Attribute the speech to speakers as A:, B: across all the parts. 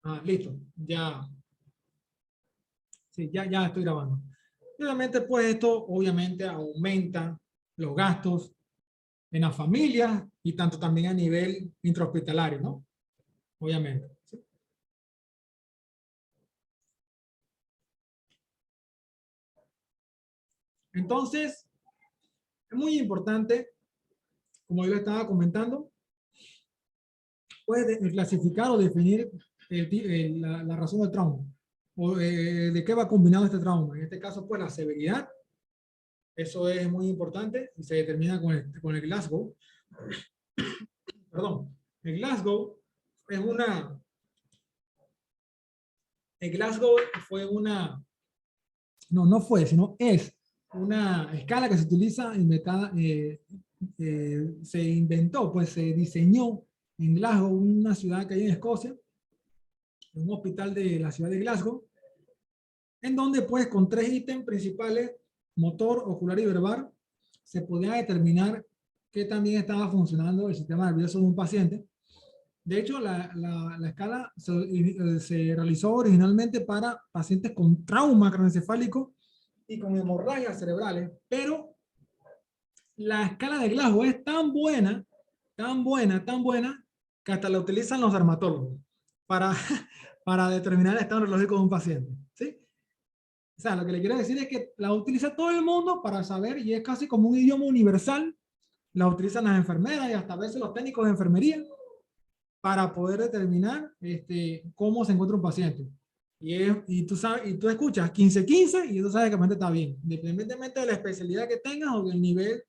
A: Ah, listo. Ya, sí, ya estoy grabando. Y obviamente, pues esto obviamente aumenta los gastos en las familias y tanto también a nivel intrahospitalario, ¿no? Obviamente. ¿Sí? Entonces, es muy importante, como yo le estaba comentando, pues clasificar o definir la razón del trauma o de qué va combinado este trauma. En este caso, pues la severidad, eso es muy importante y se determina con el Glasgow. Perdón, el Glasgow es una, el Glasgow fue una, no fue, sino es una escala que se utiliza, se inventó, pues se diseñó en Glasgow, una ciudad que hay en Escocia, en un hospital de la ciudad de Glasgow, en donde pues con tres ítems principales, motor, ocular y verbal, se podía determinar que también estaba funcionando el sistema nervioso de un paciente. De hecho, la escala se realizó originalmente para pacientes con trauma craneoencefálico y con hemorragias cerebrales, pero la escala de Glasgow es tan buena, tan buena, tan buena, que hasta la utilizan los dermatólogos para, para determinar el estado neurológico de un paciente. ¿Sí? O sea, lo que le quiero decir es que la utiliza todo el mundo para saber, y es casi como un idioma universal, la utilizan las enfermeras y hasta a veces los técnicos de enfermería para poder determinar cómo se encuentra un paciente. Y tú sabes, y tú escuchas 15-15 y tú sabes que el paciente está bien, independientemente de la especialidad que tengas o del nivel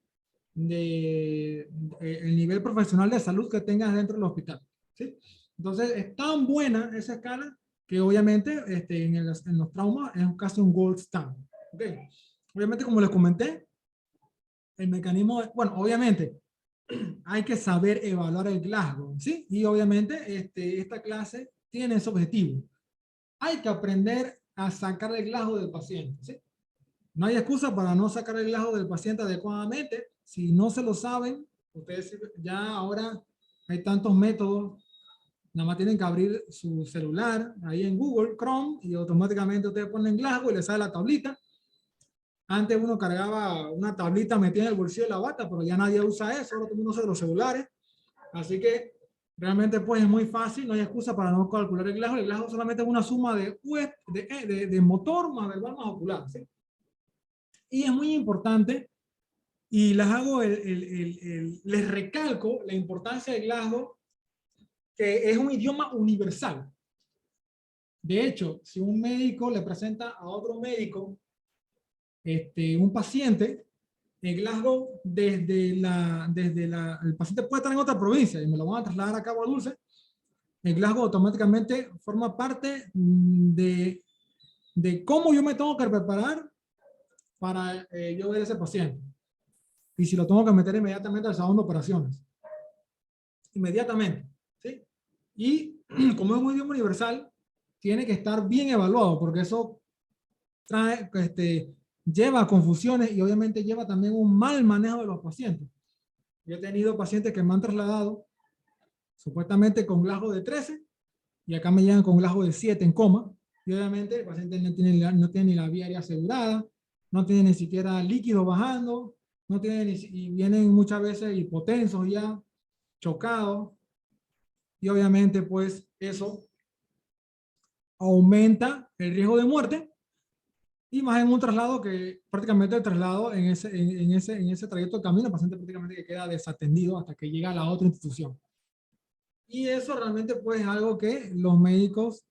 A: el nivel profesional de salud que tengas dentro del hospital. ¿Sí? Entonces, es tan buena esa escala que obviamente en los traumas es casi un gold standard. ¿Okay? Obviamente, como les comenté, el mecanismo, bueno, obviamente hay que saber evaluar el Glasgow, ¿sí? Y obviamente esta clase tiene ese objetivo. Hay que aprender a sacar el Glasgow del paciente, ¿sí? No hay excusa para no sacar el Glasgow del paciente adecuadamente. Si no se lo saben, ustedes ya ahora hay tantos métodos, nada más tienen que abrir su celular ahí en Google Chrome y automáticamente ustedes ponen Glasgow y les sale la tablita. Antes uno cargaba una tablita metida en el bolsillo de la bata, pero ya nadie usa eso, ahora todo el mundo usa los celulares. Así que realmente pues es muy fácil, no hay excusa para no calcular el Glasgow. El Glasgow solamente es una suma de motor más verbal más ocular, ¿sí? Y es muy importante, y les hago les recalco la importancia del Glasgow, que es un idioma universal. De hecho, si un médico le presenta a otro médico un paciente, en Glasgow, el paciente puede estar en otra provincia y me lo van a trasladar a Cabo Dulce, el Glasgow automáticamente forma parte de cómo yo me tengo que preparar para yo ver a ese paciente. Y si lo tengo que meter inmediatamente al salón de operaciones. Inmediatamente. ¿Sí? Y como es un idioma universal, tiene que estar bien evaluado, porque eso trae, lleva a confusiones y obviamente lleva también un mal manejo de los pacientes. Yo he tenido pacientes que me han trasladado supuestamente con Glasgow de 13 y acá me llegan con Glasgow de 7 en coma. Y obviamente el paciente no tiene ni la vía aérea asegurada, no tiene ni siquiera líquido bajando, no tiene y vienen muchas veces hipotensos ya, chocados. Y obviamente pues eso aumenta el riesgo de muerte y más en un traslado que prácticamente el traslado en ese trayecto de camino, el paciente prácticamente que queda desatendido hasta que llega a la otra institución. Y eso realmente pues es algo que los médicos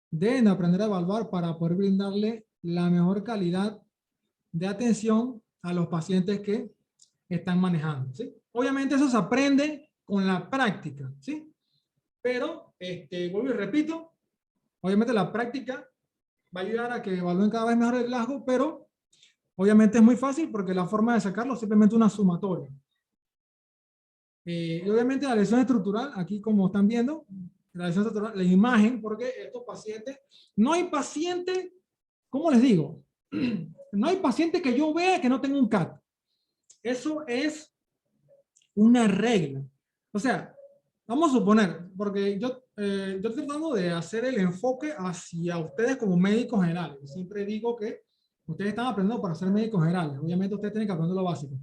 A: deben aprender a evaluar para poder brindarle la mejor calidad de atención a los pacientes que están manejando, ¿sí? Obviamente eso se aprende con la práctica, ¿sí? Pero, vuelvo y repito, obviamente la práctica va a ayudar a que evalúen cada vez mejor el Glasgow, pero obviamente es muy fácil porque la forma de sacarlo es simplemente una sumatoria. Y obviamente la lesión estructural, aquí como están viendo, la lesión estructural, la imagen, porque estos pacientes, no hay paciente, ¿cómo les digo? No hay paciente que yo vea que no tenga un CAT. Eso es una regla. O sea, Vamos a suponer, porque yo estoy tratando de hacer el enfoque hacia ustedes como médicos generales. Yo siempre digo que ustedes están aprendiendo para ser médicos generales. Obviamente ustedes tienen que aprender lo básico.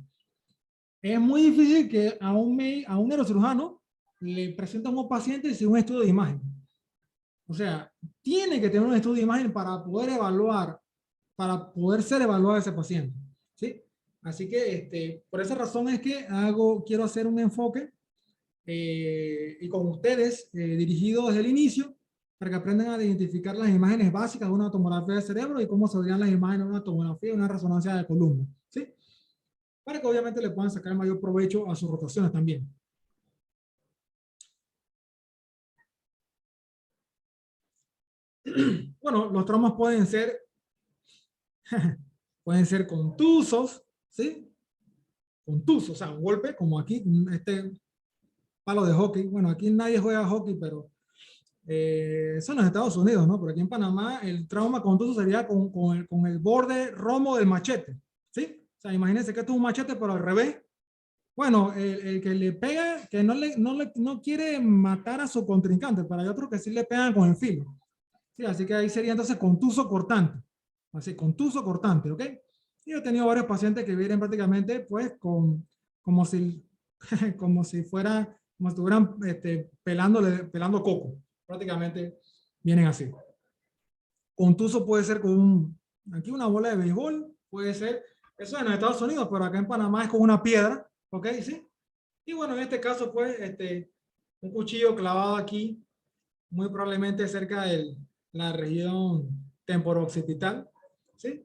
A: Es muy difícil que a un neurocirujano le presenten a un paciente sin un estudio de imagen. O sea, tiene que tener un estudio de imagen para poder evaluar, para poder ser evaluado ese paciente. ¿Sí? Así que por esa razón es que quiero hacer un enfoque y con ustedes dirigido desde el inicio para que aprendan a identificar las imágenes básicas de una tomografía de cerebro y cómo se verían las imágenes de una tomografía y una resonancia de columna. ¿Sí? Para que obviamente le puedan sacar el mayor provecho a sus rotaciones también. Bueno, los traumas pueden ser contusos, ¿sí? Contusos, o sea, un golpe como aquí, este palo de hockey. Bueno, aquí nadie juega hockey, pero eso en los Estados Unidos, ¿no? Pero aquí en Panamá el trauma contuso sería con el borde romo del machete, ¿sí? O sea, imagínense que esto es un machete, pero al revés. Bueno, el que le pega, que no quiere matar a su contrincante, pero hay otros que sí le pegan con el filo. Sí, así que ahí sería entonces contuso cortante. Así, contuso cortante, ¿ok? Y he tenido varios pacientes que vienen prácticamente, pues, como si, como si fuera, como si estuvieran pelando coco. Prácticamente vienen así. Contuso puede ser aquí una bola de béisbol, puede ser, eso en los Estados Unidos, pero acá en Panamá es con una piedra, ¿ok? ¿Sí? Y bueno, en este caso, pues, un cuchillo clavado aquí, muy probablemente cerca de la región temporooccipital, ¿sí?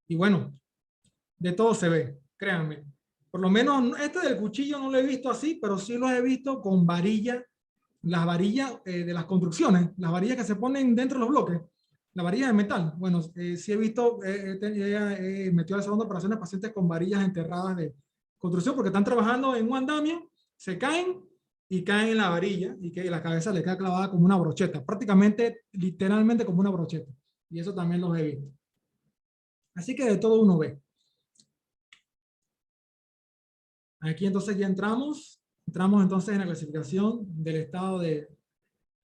A: Y bueno, de todo se ve, créanme. Por lo menos este del cuchillo no lo he visto así, pero sí lo he visto con varillas, las varillas de las construcciones, las varillas que se ponen dentro de los bloques, la varilla de metal. Bueno, sí he visto, he metido al salón de operaciones pacientes con varillas enterradas de construcción porque están trabajando en un andamio, se caen y caen en la varilla y que la cabeza le queda clavada como una brocheta, prácticamente, literalmente como una brocheta. Y eso también los he visto. Así que de todo uno ve. Aquí entonces ya entramos entonces en la clasificación del estado de,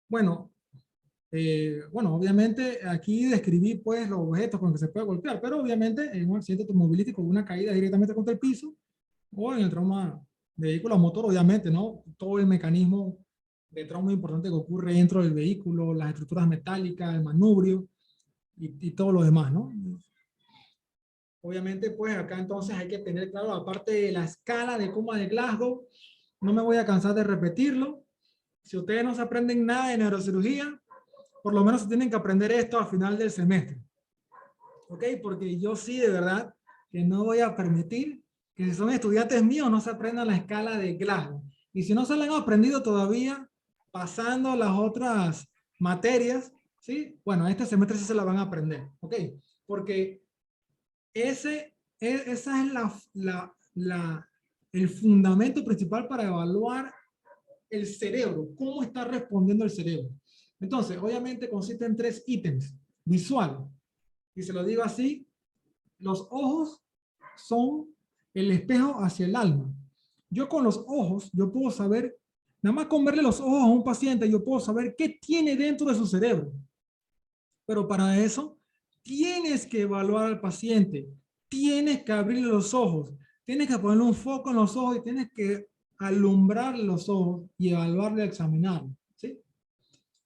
A: bueno, bueno, obviamente aquí describí pues los objetos con los que se puede golpear, pero obviamente en un accidente automovilístico, una caída directamente contra el piso, o en el trauma de vehículo a motor, obviamente, ¿no? Todo el mecanismo de trauma importante que ocurre dentro del vehículo, las estructuras metálicas, el manubrio y todo lo demás, ¿no? Obviamente, pues acá entonces hay que tener claro, aparte de la escala de coma de Glasgow, no me voy a cansar de repetirlo. Si ustedes no se aprenden nada de neurocirugía, por lo menos tienen que aprender esto al final del semestre. ¿Ok? Porque yo sí, de verdad, que no voy a permitir que si son estudiantes míos no se aprendan la escala de Glasgow. Y si no se la han aprendido todavía, pasando las otras materias, ¿sí? Bueno, este semestre sí se la van a aprender. ¿Ok? Porque esa es el fundamento principal para evaluar el cerebro, cómo está respondiendo el cerebro. Entonces, obviamente consiste en 3 ítems. Visual, y se lo digo así, los ojos son el espejo hacia el alma. Yo con los ojos, yo puedo saber, nada más con verle los ojos a un paciente, yo puedo saber qué tiene dentro de su cerebro. Pero para eso, tienes que evaluar al paciente, tienes que abrirle los ojos, tienes que ponerle un foco en los ojos y tienes que alumbrar los ojos y evaluarle, examinarlo. ¿Sí?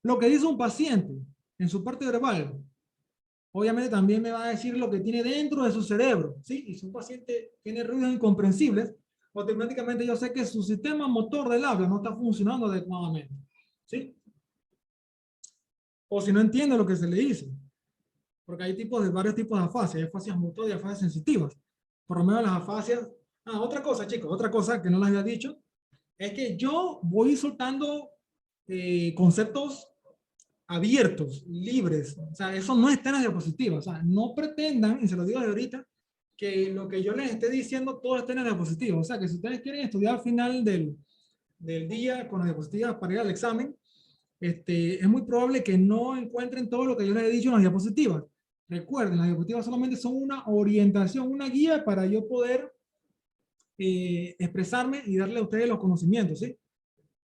A: Lo que dice un paciente en su parte verbal, obviamente también me va a decir lo que tiene dentro de su cerebro, ¿sí? Y si un paciente tiene ruidos incomprensibles, automáticamente yo sé que su sistema motor del habla no está funcionando adecuadamente, ¿sí? O si no entiende lo que se le dice, porque hay varios tipos de afasias, hay afasias motoras y afasias sensitivas. Por lo menos las afasias... Ah, otra cosa, chicos, otra cosa que no les había dicho, es que yo voy soltando conceptos abiertos, libres. O sea, eso no está en la diapositiva. O sea, no pretendan, y se lo digo de ahorita, que lo que yo les esté diciendo todo esté en la diapositiva. O sea, que si ustedes quieren estudiar al final del día con las diapositivas para ir al examen, es muy probable que no encuentren todo lo que yo les he dicho en las diapositivas. Recuerden, las diapositivas solamente son una orientación, una guía para yo poder expresarme y darle a ustedes los conocimientos, ¿sí?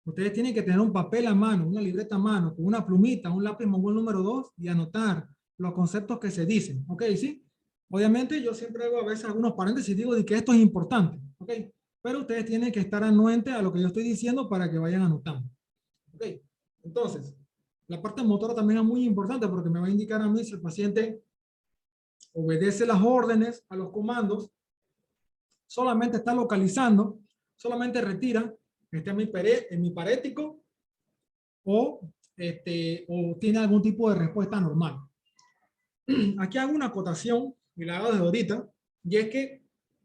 A: Ustedes tienen que tener un papel a mano, una libreta a mano, con una plumita, un lápiz mongol número 2 y anotar los conceptos que se dicen. ¿Ok? ¿Sí? Obviamente yo siempre hago a veces algunos paréntesis y digo de que esto es importante. ¿Ok? Pero ustedes tienen que estar anuentes a lo que yo estoy diciendo para que vayan anotando. ¿Ok? Entonces, la parte motora también es muy importante porque me va a indicar a mí si el paciente obedece las órdenes, a los comandos, solamente está localizando, solamente retira, está en mi parético o, o tiene algún tipo de respuesta normal. Aquí hago una acotación y la hago desde ahorita, y es que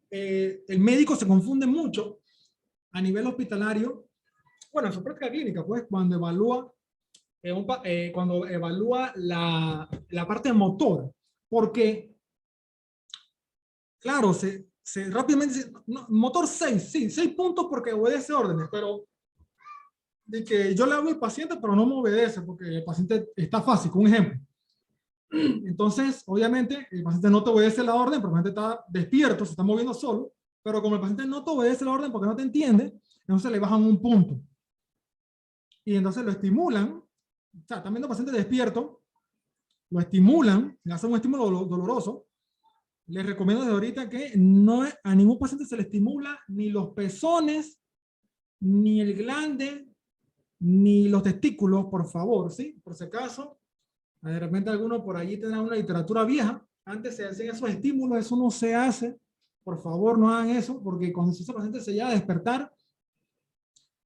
A: el médico se confunde mucho a nivel hospitalario, bueno, en su práctica clínica, pues, cuando evalúa la parte motora, porque, claro, rápidamente dice, no, motor 6, sí, 6 puntos porque obedece órdenes, pero de que yo le hablo al paciente, pero no me obedece porque el paciente está fácil, un ejemplo. Entonces, obviamente, el paciente no te obedece la orden porque el paciente está despierto, se está moviendo solo, pero como el paciente no te obedece la orden porque no te entiende, entonces le bajan un punto. Y entonces lo estimulan, o sea, están viendo al paciente despierto, lo estimulan, le hacen un estímulo doloroso. Les recomiendo desde ahorita que no, a ningún paciente se le estimula ni los pezones, ni el glande, ni los testículos, por favor, ¿sí? Por si acaso, de repente alguno por allí tendrá una literatura vieja. Antes se hacían esos estímulos, eso no se hace. Por favor, no hagan eso, porque cuando ese paciente se llega a despertar,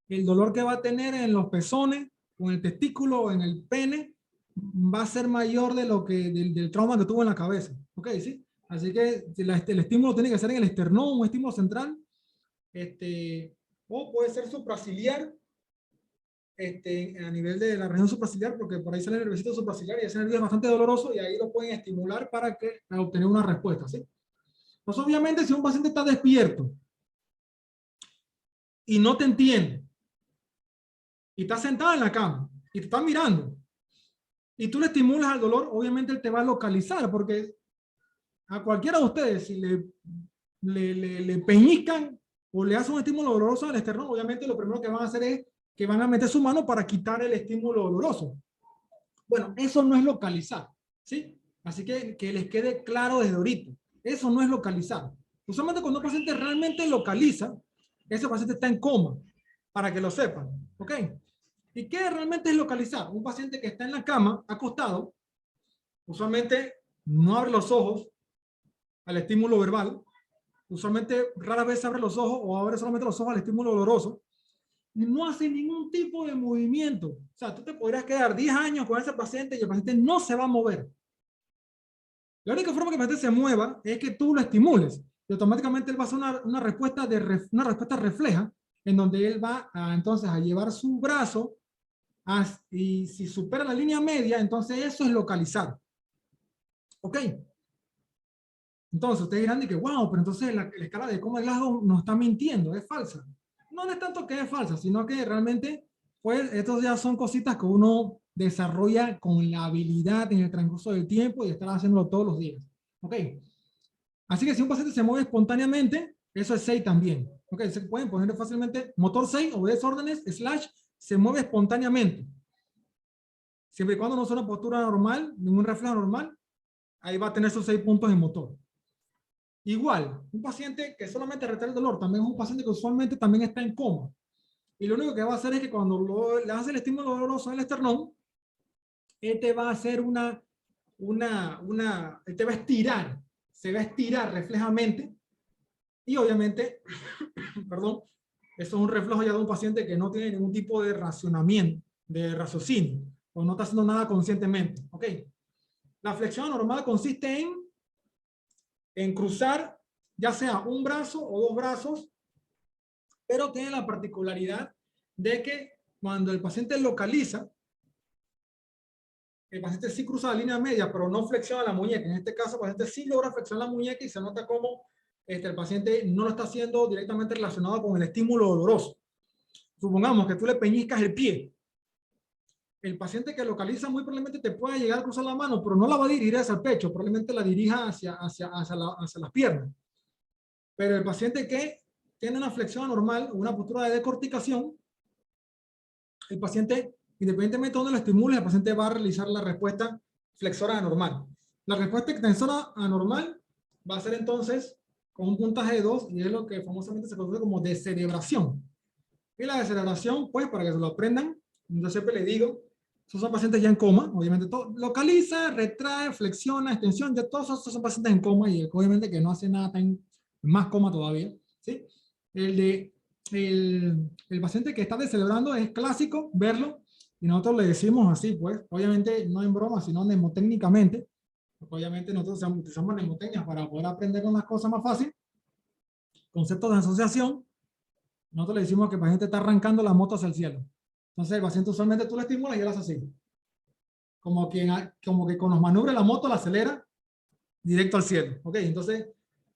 A: el dolor que va a tener en los pezones, o en el testículo, o en el pene, va a ser mayor de lo que, del trauma que tuvo en la cabeza. ¿Ok? ¿Sí? Así que el estímulo tiene que ser en el esternón, un estímulo central, o puede ser supraciliar, a nivel de la región supraciliar, porque por ahí sale el nerviosito supraciliar y ese nervio es bastante doloroso y ahí lo pueden estimular para obtener una respuesta, ¿sí? Pues obviamente si un paciente está despierto y no te entiende y está sentado en la cama y te está mirando y tú le estimulas al dolor, obviamente él te va a localizar porque a cualquiera de ustedes si le peñican o le hacen un estímulo doloroso al esternón, obviamente lo primero que van a hacer es que van a meter su mano para quitar el estímulo doloroso. Bueno, eso no es localizar, ¿sí? Así que les quede claro desde ahorita. Eso no es localizar. Usualmente cuando un paciente realmente localiza, ese paciente está en coma, para que lo sepan, ¿ok? ¿Y qué realmente es localizar? Un paciente que está en la cama, acostado, usualmente no abre los ojos al estímulo verbal, usualmente rara vez abre los ojos o abre solamente los ojos al estímulo doloroso, no hace ningún tipo de movimiento. O sea, tú te podrías quedar 10 años con ese paciente y el paciente no se va a mover. La única forma que el paciente se mueva es que tú lo estimules y automáticamente él va a hacer una respuesta, una respuesta refleja en donde él va entonces a llevar su brazo y si supera la línea media, entonces eso es localizar. ¿Ok? Entonces ustedes dirán de que, wow, pero entonces la escala de cómo el Glasgow nos está mintiendo, es falsa. No es tanto que es falsa, sino que realmente, pues, estos ya son cositas que uno desarrolla con la habilidad en el transcurso del tiempo y estar haciéndolo todos los días. ¿Ok? Así que si un paciente se mueve espontáneamente, eso es 6 también. ¿Ok? Se pueden poner fácilmente motor 6, obedece órdenes, slash, se mueve espontáneamente. Siempre y cuando no sea una postura normal, ningún reflejo normal, ahí va a tener sus 6 puntos en motor. Igual, un paciente que solamente retrae el dolor, también es un paciente que usualmente también está en coma. Y lo único que va a hacer es que cuando le hace el estímulo doloroso al esternón, él te va a hacer él te va a estirar, se va a estirar reflejamente. Y obviamente, perdón, eso es un reflejo ya de un paciente que no tiene ningún tipo de racionamiento, de raciocinio, o no está haciendo nada conscientemente. ¿Ok? La flexión normal consiste en cruzar ya sea un brazo o dos brazos, pero tiene la particularidad de que cuando el paciente localiza, el paciente sí cruza la línea media, pero no flexiona la muñeca. En este caso, el paciente sí logra flexionar la muñeca y se nota como el paciente no lo está haciendo directamente relacionado con el estímulo doloroso. Supongamos que tú le peñiscas el pie. El paciente que localiza muy probablemente te pueda llegar a cruzar la mano, pero no la va a dirigir hacia el pecho, probablemente la dirija hacia las piernas. Pero el paciente que tiene una flexión normal, una postura de decorticación, el paciente, independientemente de dónde lo estimule, el paciente va a realizar la respuesta flexora anormal. La respuesta extensora anormal va a ser entonces con un puntaje de 2 y es lo que famosamente se conoce como descerebración. Y la descerebración, pues, para que se lo aprendan, yo siempre le digo, esos son pacientes ya en coma, obviamente, todo, localiza, retrae, flexiona, extensión, ya todos esos son pacientes en coma y obviamente que no hace nada, está en más coma todavía, ¿sí? El paciente que está descerebrando es clásico verlo y nosotros le decimos así, pues, obviamente no en broma, sino mnemotécnicamente, porque obviamente nosotros utilizamos mnemotecnias para poder aprender unas cosas más fácil, conceptos de asociación. Nosotros le decimos que el paciente está arrancando la moto hacia el cielo. Entonces el paciente usualmente tú le estimulas y él hace así. Como que con los maniobres la moto la acelera directo al cielo. ¿Ok? Entonces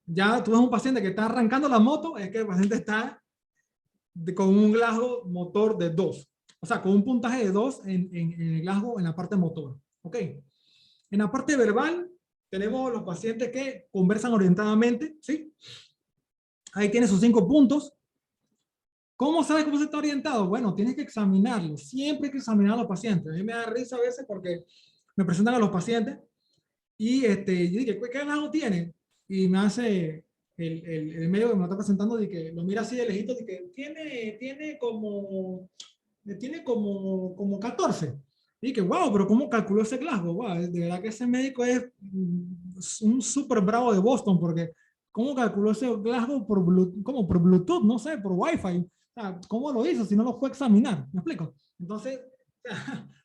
A: ya tú ves un paciente que está arrancando la moto, es que el paciente está con un Glasgow motor de 2. O sea, con un puntaje de 2 en el Glasgow en la parte motor. ¿Ok? En la parte verbal tenemos los pacientes que conversan orientadamente. ¿Sí? Ahí tiene sus 5 puntos. ¿Cómo sabes cómo se está orientado? Bueno, tienes que examinarlo. Siempre hay que examinar a los pacientes. A mí me da risa a veces porque me presentan a los pacientes y yo digo, ¿qué lado tiene? Y me hace el médico que me lo está presentando y que lo mira así de lejito y que tiene como 14. Y que, wow, pero ¿cómo calculó ese Glasgow? Wow, de verdad que ese médico es un súper bravo de Boston porque ¿cómo calculó ese Glasgow por Bluetooth? ¿Cómo? Por Bluetooth, no sé, por Wi-Fi. O sea, ¿cómo lo hizo si no lo fue a examinar? ¿Me explico? Entonces,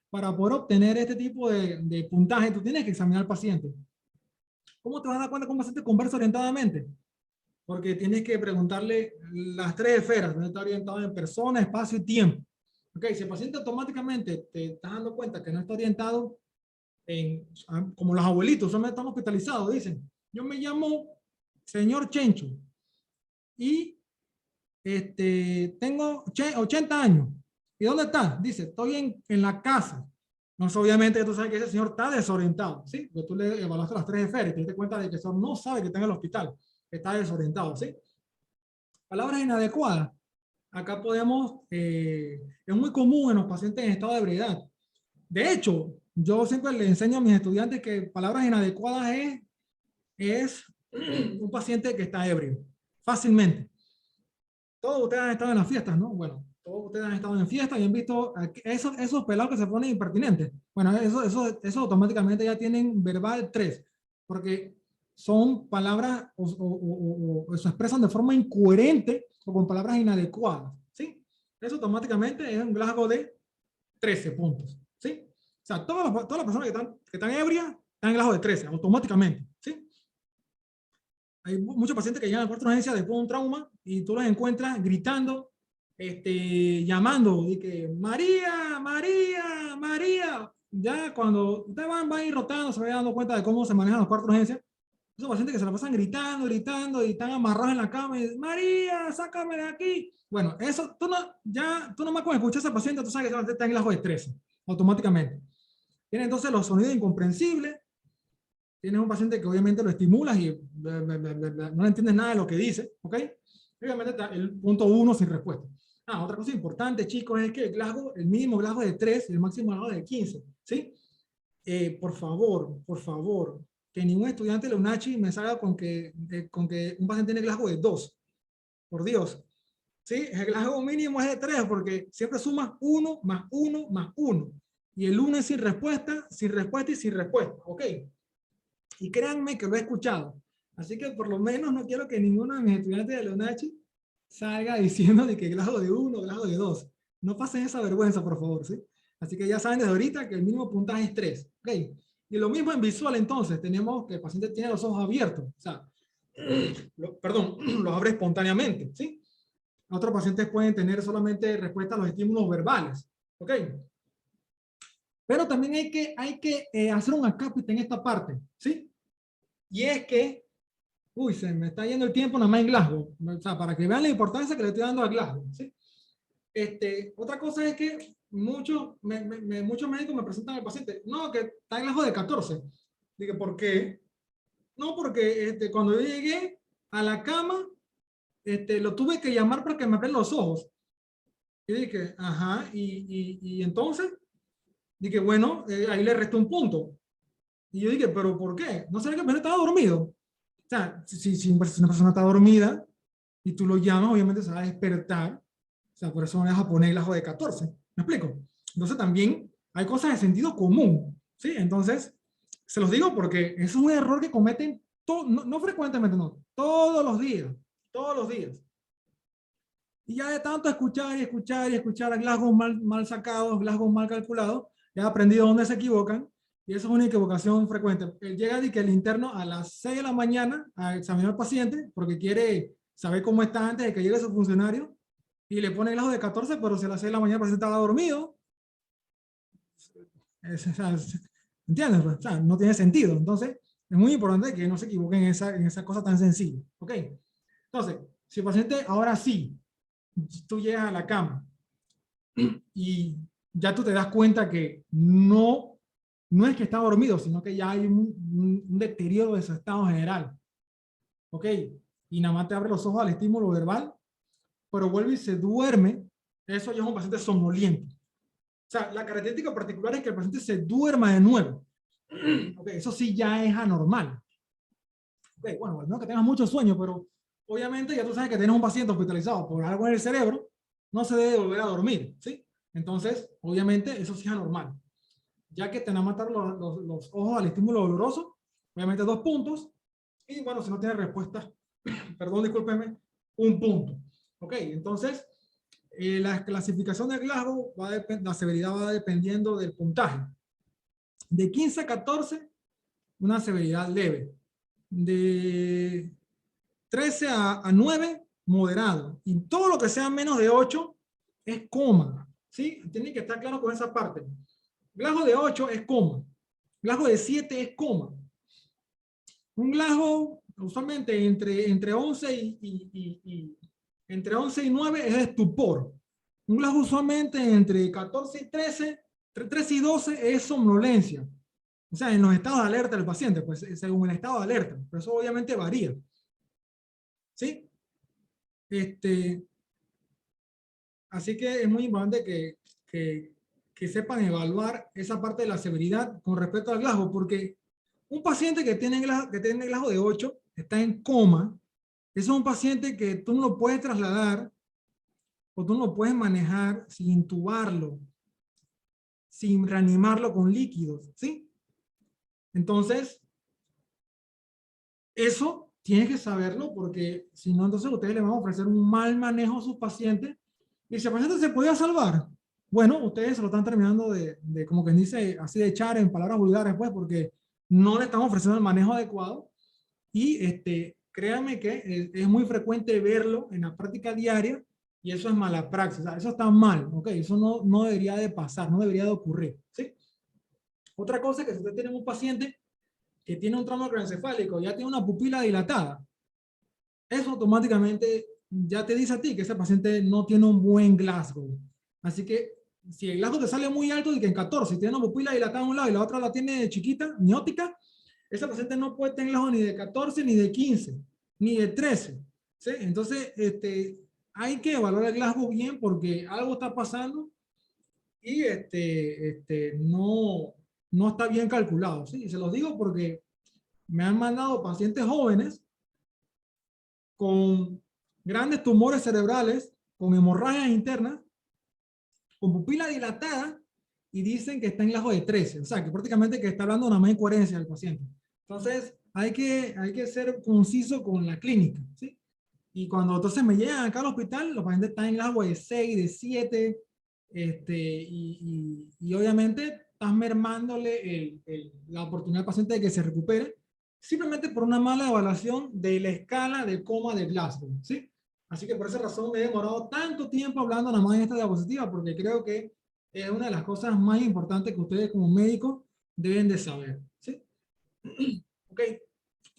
A: para poder obtener este tipo de puntaje, tú tienes que examinar al paciente. ¿Cómo te vas a dar cuenta cómo un paciente conversa orientadamente? Porque tienes que preguntarle las 3 esferas, donde está orientado en persona, espacio y tiempo. Ok, si el paciente automáticamente te está dando cuenta que no está orientado como los abuelitos, solamente están hospitalizados, dicen, yo me llamo señor Chencho y tengo 80 años. ¿Y dónde está? Dice, estoy en la casa. No, obviamente tú sabes que ese señor está desorientado, ¿sí? Porque tú le evaluaste las 3 esferas y te diste cuenta de que eso no sabe que está en el hospital, que está desorientado, ¿sí? Palabras inadecuadas. Acá es muy común en los pacientes en estado de ebriedad. De hecho, yo siempre le enseño a mis estudiantes que palabras inadecuadas es un paciente que está ebrio, fácilmente. Todos ustedes han estado en las fiestas, ¿no? Bueno, todos ustedes han estado en fiestas y han visto esos pelados que se ponen impertinentes. Bueno, eso automáticamente ya tienen verbal 3, porque son palabras o se expresan de forma incoherente o con palabras inadecuadas, ¿sí? Eso automáticamente es un Glasgow de 13 puntos, ¿sí? O sea, todas las personas que están ebrias están en Glasgow de 13, automáticamente, ¿sí? Hay muchos pacientes que llegan a cuarto de urgencia después de un trauma y tú los encuentras gritando, llamando, y que María, María, María. Ya cuando ustedes van a ir rotando, se van dando cuenta de cómo se manejan los cuartos de urgencia. Esos pacientes que se la pasan gritando, gritando y están amarrados en la cama y dicen, María, sácame de aquí. Bueno, eso, tú nomás cuando escuchas a ese paciente, tú sabes que ese paciente está en el de 13, automáticamente. Tiene entonces los sonidos incomprensibles. Tienes un paciente que obviamente lo estimulas y no entiendes nada de lo que dice, ¿ok? Obviamente está el punto 1 sin respuesta. Otra cosa importante, chicos, es que el mínimo Glasgow es de 3 y el máximo Glasgow es de 15, ¿sí? Por favor, que ningún estudiante de la UNACHI me salga con que un paciente tiene Glasgow de 2. Por Dios. ¿Sí? El Glasgow mínimo es de 3 porque siempre sumas 1 más 1 más 1. Y el 1 es sin respuesta y sin respuesta, ¿ok? Y créanme que lo he escuchado. Así que por lo menos no quiero que ninguno de mis estudiantes de la UNACHI salga diciendo de que Glasgow de 1, Glasgow de 2. No pasen esa vergüenza, por favor, ¿sí? Así que ya saben desde ahorita que el mínimo puntaje es 3. ¿Okay? Y lo mismo en visual, entonces, tenemos que el paciente tiene los ojos abiertos. O sea, los abre espontáneamente, ¿sí? Otros pacientes pueden tener solamente respuesta a los estímulos verbales. ¿Ok? Pero también hay que hacer un acápite en esta parte, ¿sí? Y es que, uy, se me está yendo el tiempo nada más en Glasgow. O sea, para que vean la importancia que le estoy dando a Glasgow, ¿sí? Otra cosa es que muchos médicos me presentan al paciente, no, que está en Glasgow de 14. Digo, ¿por qué? No, porque cuando yo llegué a la cama, lo tuve que llamar para que me abren los ojos. Y dije, ajá, y entonces, dije, bueno, ahí le resté un punto. Y yo dije, ¿pero por qué? ¿No será que el paciente estaba dormido? O sea, si una persona está dormida y tú lo llamas, obviamente se va a despertar. O sea, por eso no le vas a poner el ajo de 14. ¿Me explico? Entonces también hay cosas de sentido común, ¿sí? Entonces, se los digo porque eso es un error que cometen, no, no frecuentemente, no, todos los días. Y ya de tanto escuchar y escuchar y escuchar a Glasgow mal sacados, Glasgow mal calculados, ya he aprendido dónde se equivocan. Y eso es una equivocación frecuente. Él llega y que el interno a las 6 de la mañana a examinar al paciente porque quiere saber cómo está antes de que llegue su funcionario y le pone Glasgow de 14, pero si a las 6 de la mañana el paciente estaba dormido, o sea, ¿entiendes? O sea, no tiene sentido. Entonces, es muy importante que no se equivoquen en esa cosa tan sencilla. ¿Ok? Entonces, si el paciente ahora sí, tú llegas a la cama y ya tú te das cuenta que no es que está dormido, sino que ya hay un deterioro de su estado general. ¿Ok? Y nada más te abre los ojos al estímulo verbal, pero vuelve y se duerme. Eso ya es un paciente somnoliento. O sea, la característica particular es que el paciente se duerma de nuevo. Okay, eso sí ya es anormal. Okay, bueno, al menos que tengas mucho sueño, pero obviamente ya tú sabes que tienes un paciente hospitalizado por algo en el cerebro, no se debe volver a dormir, ¿sí? Entonces, obviamente, eso sí es anormal. Ya que te van a matar los ojos al estímulo doloroso, obviamente 2 puntos, y bueno, si no tienes respuesta, perdón, discúlpeme, 1 punto. Ok, entonces, la clasificación de Glasgow, la severidad va dependiendo del puntaje. De 15 a 14, una severidad leve. De 13 a 9, moderado. Y todo lo que sea menos de 8 es coma. ¿Sí? Tienen que estar claro con esa parte. Glasgow de 8 es coma. Glasgow de 7 es coma. Un Glasgow, usualmente entre 11 entre 11 y 9 es estupor. Un Glasgow usualmente entre 14 y 13, entre 13 y 12 es somnolencia. O sea, en los estados de alerta del paciente, pues según el estado de alerta. Pero eso obviamente varía. ¿Sí? Este, así que es muy importante que sepan evaluar esa parte de la severidad con respecto al Glasgow, porque un paciente que tiene Glasgow de 8 está en coma. Ese es un paciente que tú no lo puedes trasladar o tú no lo puedes manejar sin intubarlo, sin reanimarlo con líquidos, ¿sí? Entonces, eso tienes que saberlo porque si no, entonces ustedes le van a ofrecer un mal manejo a sus pacientes y si el paciente se podía salvar, bueno, ustedes se lo están terminando como quien dice, así de echar en palabras vulgares, pues, porque no le están ofreciendo el manejo adecuado y créanme que es muy frecuente verlo en la práctica diaria y eso es mala praxis, o sea, eso está mal, ¿ok? Eso no debería de pasar, no debería de ocurrir, ¿sí? Otra cosa es que si usted tiene un paciente que tiene un trauma craneoencefálico, ya tiene una pupila dilatada, eso automáticamente ya te dice a ti que ese paciente no tiene un buen Glasgow. Así que si el Glasgow te sale muy alto y que en 14, si tiene una pupila dilatada a un lado y la otra la tiene chiquita, miótica, ese paciente no puede tener Glasgow ni de 14, ni de 15, ni de 13. ¿Sí? Entonces, hay que evaluar el Glasgow bien porque algo está pasando y no está bien calculado. ¿Sí? Y se los digo porque me han mandado pacientes jóvenes con grandes tumores cerebrales, con hemorragias internas, con pupila dilatada y dicen que está en Glasgow de 13. O sea, que prácticamente que está hablando de una más incoherencia del paciente. Entonces, hay que ser conciso con la clínica, ¿sí? Y cuando entonces me llegan acá al hospital, los pacientes están en Glasgow de 6, de 7, y obviamente estás mermándole la oportunidad del paciente de que se recupere simplemente por una mala evaluación de la escala de coma de Glasgow, ¿sí? Así que por esa razón me he demorado tanto tiempo hablando nada más de esta diapositiva, porque creo que es una de las cosas más importantes que ustedes como médicos deben de saber, ¿sí? Ok,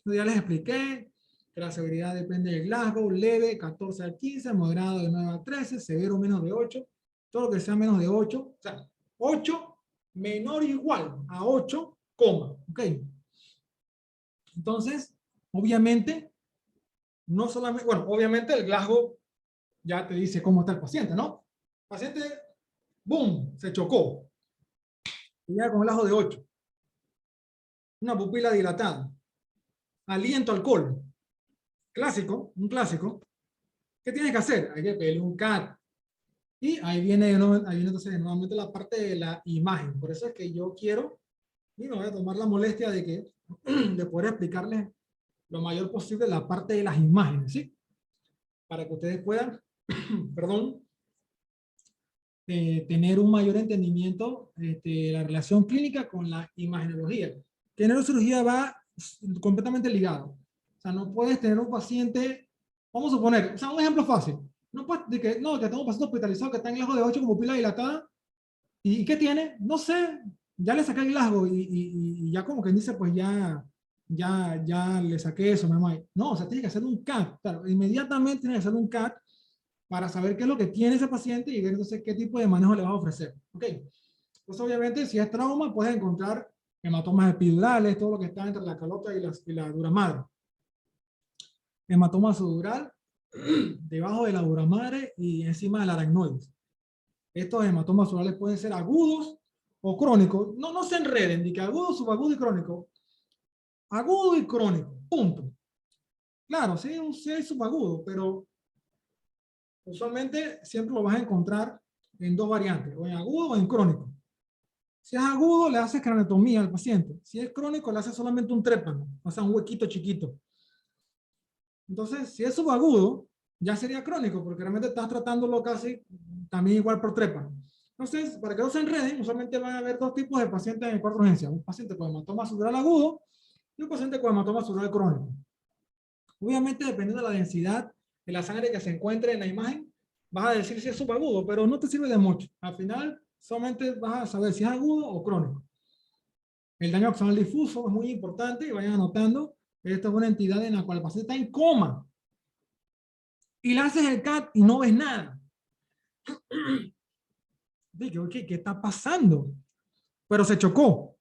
A: ya les expliqué que la severidad depende del Glasgow, leve 14 a 15, moderado de 9 a 13, severo menos de 8, todo lo que sea menos de 8, o sea, 8 menor o igual a 8, coma, ok. Entonces, obviamente, no solamente, bueno, obviamente el Glasgow ya te dice cómo está el paciente, ¿no? Paciente, boom, se chocó. Y ya con el ajo de 8. Una pupila dilatada. Aliento alcohol. Clásico, un clásico. ¿Qué tienes que hacer? Hay que pedirle un CAT. Y ahí viene entonces nuevamente la parte de la imagen. Por eso es que yo quiero, y me voy a tomar la molestia de poder explicarles lo mayor posible la parte de las imágenes, ¿sí? Para que ustedes puedan, perdón, tener un mayor entendimiento de la relación clínica con la imagenología. Que neurocirugía va completamente ligado. O sea, no puedes tener un paciente, vamos a suponer, o sea, un ejemplo fácil. No puedes de que, no, que tengo un paciente hospitalizado que está en Glasgow de 8 con pupila dilatada. ¿Y qué tiene? No sé, ya le saqué el Glasgow y ya como que dice, pues ya le saqué eso, mamá. No, o sea, tienes que hacer un CAT. Claro, inmediatamente tienes que hacer un CAT para saber qué es lo que tiene ese paciente y ver entonces qué tipo de manejo le vas a ofrecer. ¿Ok? Pues obviamente si es trauma puedes encontrar hematomas epidurales, todo lo que está entre la calota y la dura madre. Hematoma subdural debajo de la dura madre y encima del aracnoides. Estos hematomas subdurales pueden ser agudos o crónicos. No se enreden, ni que agudo, subagudo y crónico. Agudo y crónico, punto. Claro, sí hay subagudo, pero usualmente siempre lo vas a encontrar en dos variantes, o en agudo o en crónico. Si es agudo, le haces craneotomía al paciente. Si es crónico, le haces solamente un trépano, o sea, un huequito chiquito. Entonces, si es subagudo, ya sería crónico, porque realmente estás tratándolo casi también igual por trépano. Entonces, para que no se enreden, usualmente van a haber dos tipos de pacientes en el cuarto de urgencia. Un paciente con hematoma subdural agudo y un paciente con hematoma subdural crónico. Obviamente, dependiendo de la densidad de la sangre que se encuentre en la imagen, vas a decir si es subagudo, pero no te sirve de mucho. Al final, solamente vas a saber si es agudo o crónico. El daño axonal difuso es muy importante y vayan anotando. Esta es una entidad en la cual el paciente está en coma y le haces el CAT y no ves nada. Digo, ¿qué está pasando? Pero se chocó.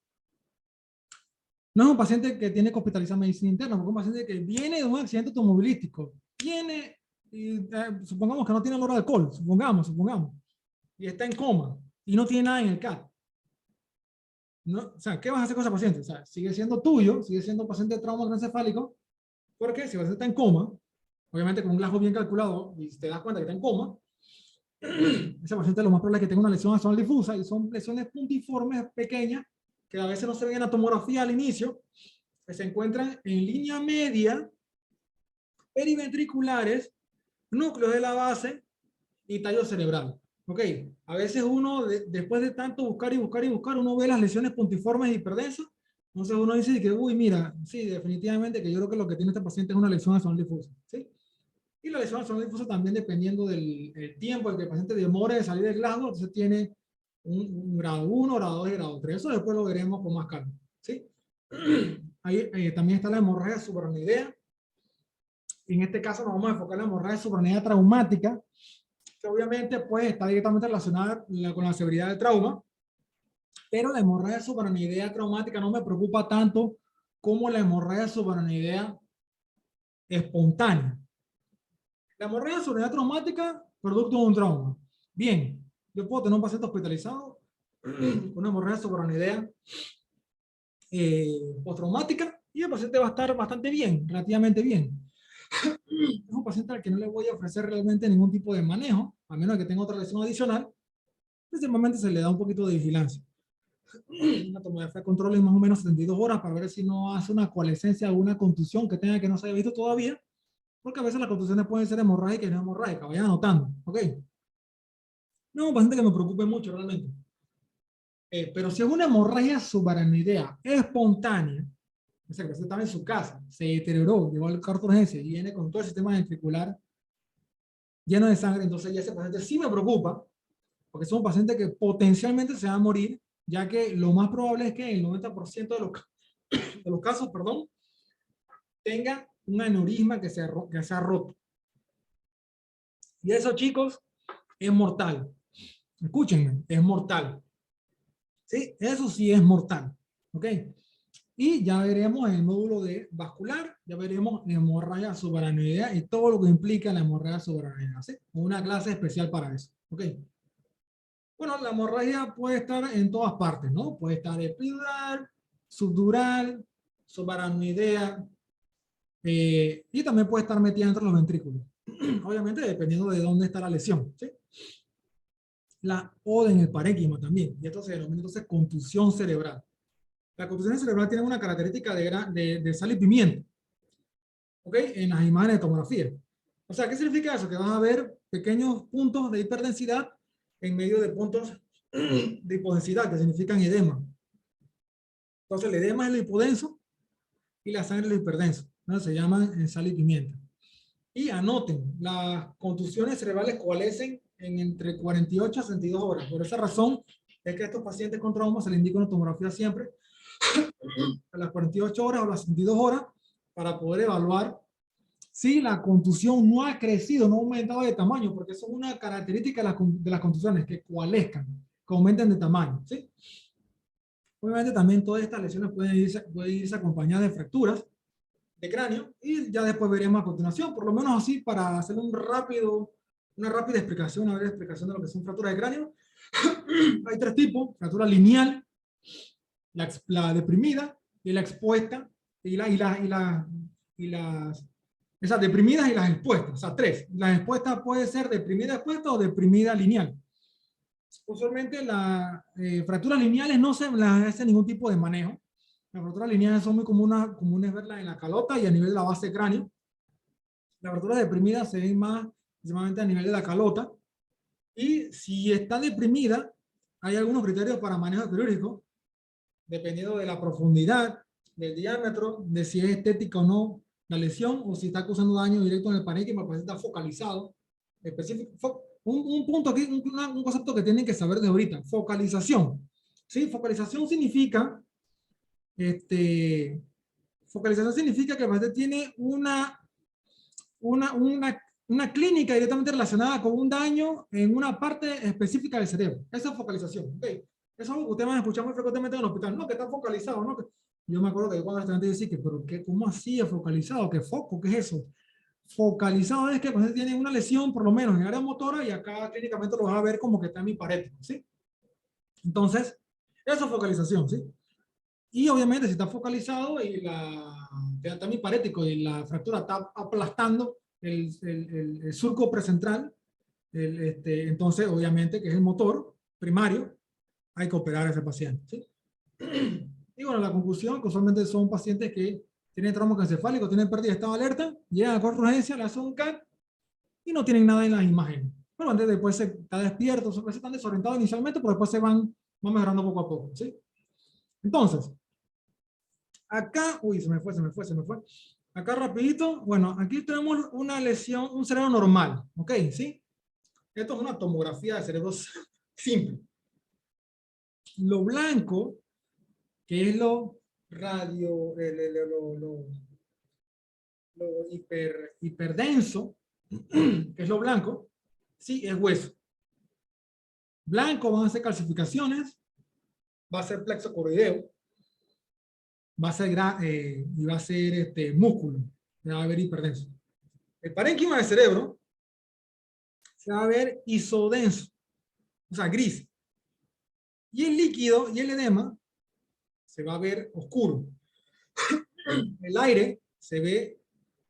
A: No es un paciente que tiene que hospitalizar medicina interna, es un paciente que viene de un accidente automovilístico. Tiene, supongamos que no tiene olor a alcohol, supongamos, y está en coma y no tiene nada en el CAT. No, o sea, ¿qué vas a hacer con ese paciente? O sea, sigue siendo tuyo, sigue siendo paciente de trauma craneoencefálico, porque si el paciente está en coma, obviamente con un Glasgow bien calculado, y te das cuenta que está en coma, ese paciente lo más probable es que tenga una lesión axonal difusa, y son lesiones puntiformes pequeñas, que a veces no se ven en la tomografía al inicio, que se encuentran en línea media, periventriculares, núcleos de la base y tallo cerebral. Ok, a veces uno, después de tanto buscar y buscar y buscar, uno ve las lesiones puntiformes y hiperdensas. Entonces uno dice que, uy, mira, sí, definitivamente que yo creo que lo que tiene este paciente es una lesión axonal difusa. ¿Sí? Y la lesión axonal difusa también dependiendo del tiempo en que el paciente demore de salir del Glasgow, entonces tiene un grado 1, grado 2 y grado 3. Eso después lo veremos con más calma. ¿Sí? Ahí también está la hemorragia subaracnoidea. En este caso nos vamos a enfocar en la hemorragia subaracnoidea traumática, que obviamente pues, está directamente relacionada con la severidad del trauma, pero la hemorragia subaracnoidea traumática no me preocupa tanto como la hemorragia subaracnoidea espontánea. La hemorragia subaracnoidea traumática, producto de un trauma. Bien, yo puedo tener un paciente hospitalizado con una hemorragia subaracnoidea postraumática y el paciente va a estar bastante bien, relativamente bien. Es un paciente al que no le voy a ofrecer realmente ningún tipo de manejo, a menos que tenga otra lesión adicional. Principalmente se le da un poquito de vigilancia. Una tomografía de control en más o menos 72 horas para ver si no hace una coalescencia o una contusión que tenga que no se haya visto todavía, porque a veces las contusiones pueden ser hemorrágicas y no hemorrágicas, vayan anotando, ¿ok? No es un paciente que me preocupe mucho realmente. Pero si es una hemorragia subaracnoidea espontánea, o sea, que usted estaba en su casa, se deterioró, llegó al cuarto de urgencia y viene con todo el sistema ventricular lleno de sangre, entonces ya ese paciente sí me preocupa, porque es un paciente que potencialmente se va a morir, ya que lo más probable es que el 90% de los casos, perdón, tenga un aneurisma que se ha roto. Y eso, chicos, es mortal. Escúchenme, es mortal. ¿Sí? Eso sí es mortal. ¿Ok? Y ya veremos en el módulo de vascular, ya veremos hemorragia subaracnoidea y todo lo que implica la hemorragia subaracnoidea. ¿Sí? Una clase especial para eso. ¿Ok? Bueno, la hemorragia puede estar en todas partes, ¿no? Puede estar epidural, subdural, subaracnoidea, y también puede estar metida entre los ventrículos. Obviamente, dependiendo de dónde está la lesión, ¿sí? La O en el parénquima también, y esto se denomina entonces contusión cerebral. La contusión cerebral tiene una característica de sal y pimienta, ¿ok? En las imágenes de tomografía. O sea, ¿qué significa eso? Que vas a ver pequeños puntos de hiperdensidad en medio de puntos de hipodensidad, que significan edema. Entonces, el edema es lo hipodenso y la sangre es lo hiperdenso, ¿no? Se llaman sal y pimienta. Y anoten, las contusiones cerebrales coalescen en entre 48 a 62 horas. Por esa razón es que a estos pacientes con trauma se les indica una tomografía siempre a las 48 horas o las 62 horas para poder evaluar si la contusión no ha crecido, no ha aumentado de tamaño, porque eso es una característica de las contusiones, que coalescan, que aumenten de tamaño, ¿sí? Obviamente también todas estas lesiones pueden irse acompañadas de fracturas de cráneo, y ya después veremos a continuación, por lo menos así para hacer una rápida explicación, una breve explicación de lo que son fracturas de cráneo. Hay tres tipos: fractura lineal, la deprimida y la expuesta, y las esas deprimidas y las expuestas, o sea, tres. La expuesta puede ser deprimida expuesta o deprimida lineal. Usualmente las fracturas lineales no se las hace ningún tipo de manejo. Las fracturas lineales son muy comunes verlas en la calota y a nivel de la base de cráneo. Las fracturas deprimidas se ven más principalmente a nivel de la calota. Y si está deprimida, hay algunos criterios para manejo quirúrgico, dependiendo de la profundidad, del diámetro, de si es estética o no la lesión, o si está causando daño directo en el parénquima, pues está focalizado. Específico, un punto aquí, un concepto que tienen que saber de ahorita: focalización. ¿Sí? Focalización significa, focalización significa que el paciente tiene una clínica directamente relacionada con un daño en una parte específica del cerebro. Esa es focalización. ¿Okay? Eso ustedes van a escuchar muy frecuentemente en el hospital. No, que está focalizado, ¿no? Yo me acuerdo que cuando el estudiante decía que, pero qué, ¿cómo así es focalizado? ¿Qué foco? ¿Qué es eso? Focalizado es que el paciente tiene una lesión, por lo menos en área motora, y acá clínicamente lo vas a ver como que está hemiparético, ¿sí? Entonces, eso es focalización, ¿sí? Y obviamente si está focalizado y está hemiparético y la fractura está aplastando el surco precentral, entonces obviamente que es el motor primario, hay que operar a ese paciente, ¿sí? Y bueno, la conclusión, que usualmente son pacientes que tienen trauma encefálico, tienen pérdida de estado de alerta, llegan a corte de urgencia, le hacen un CAT y no tienen nada en las imágenes. Pero antes después se está despierto, a veces están desorientados inicialmente, pero después van mejorando poco a poco, ¿sí? Entonces, acá, uy, se me fue. Acá rapidito, bueno, aquí tenemos una lesión, un cerebro normal, ¿ok? ¿Sí? Esto es una tomografía de cerebros simple. Lo blanco, que es lo radio, lo hiperdenso, que es lo blanco, sí, es hueso. Blanco van a ser calcificaciones, va a ser plexo coroideo, va a ser, y va a ser músculo, va a haber hiperdenso. El parénquima del cerebro se va a ver isodenso, o sea, gris. Y el líquido y el edema se va a ver oscuro. El aire se ve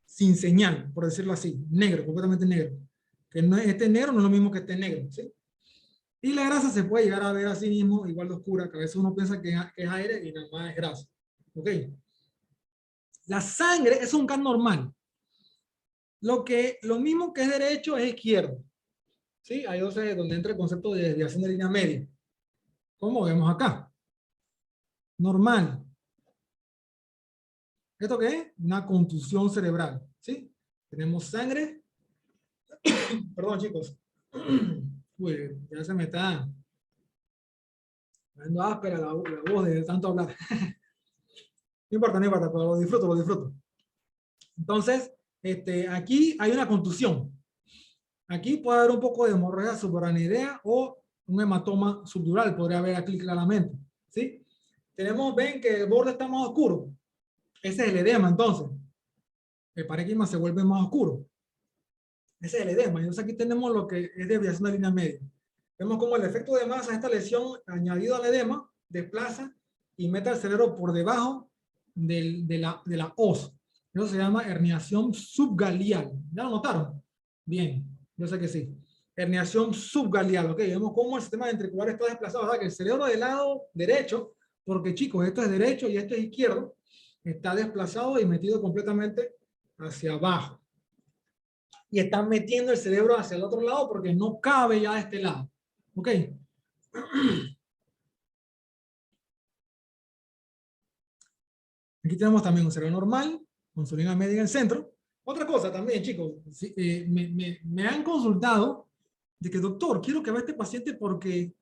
A: sin señal, por decirlo así, negro, completamente negro. Que no, este negro no es lo mismo que este negro, ¿sí? Y la grasa se puede llegar a ver así mismo, igual de oscura, que a veces uno piensa que es aire y nada más es grasa. ¿Ok? La sangre es un can normal. Lo mismo que es derecho es izquierdo. ¿Sí? Ahí donde entra el concepto de desviación de línea media. Como vemos acá. Normal. ¿Esto qué es? Una contusión cerebral. ¿Sí? Tenemos sangre. Perdón, chicos. Uy, ya se me está dando áspera la voz de tanto hablar. No importa, pero lo disfruto. Entonces, aquí hay una contusión. Aquí puede haber un poco de hemorragia subaracnoidea o un hematoma subdural, podría haber aquí claramente, ¿sí? Ven que el borde está más oscuro. Ese es el edema, entonces. El parénquima se vuelve más oscuro. Ese es el edema. Entonces aquí tenemos lo que es desviación de línea media. Vemos cómo el efecto de masa, esta lesión añadido al edema, desplaza y mete al cerebro por debajo de la hoz. Eso se llama herniación subgalial. ¿Ya lo notaron? Bien, yo sé que sí. Herniación subgalial, ok. Vemos cómo el sistema ventricular está desplazado, ¿verdad? Que el cerebro del lado derecho, porque chicos, esto es derecho y esto es izquierdo, está desplazado y metido completamente hacia abajo. Y está metiendo el cerebro hacia el otro lado porque no cabe ya a este lado. Ok. Aquí tenemos también un cerebro normal, con su línea media en el centro. Otra cosa también, chicos, me han consultado de que, doctor, quiero que vea este paciente porque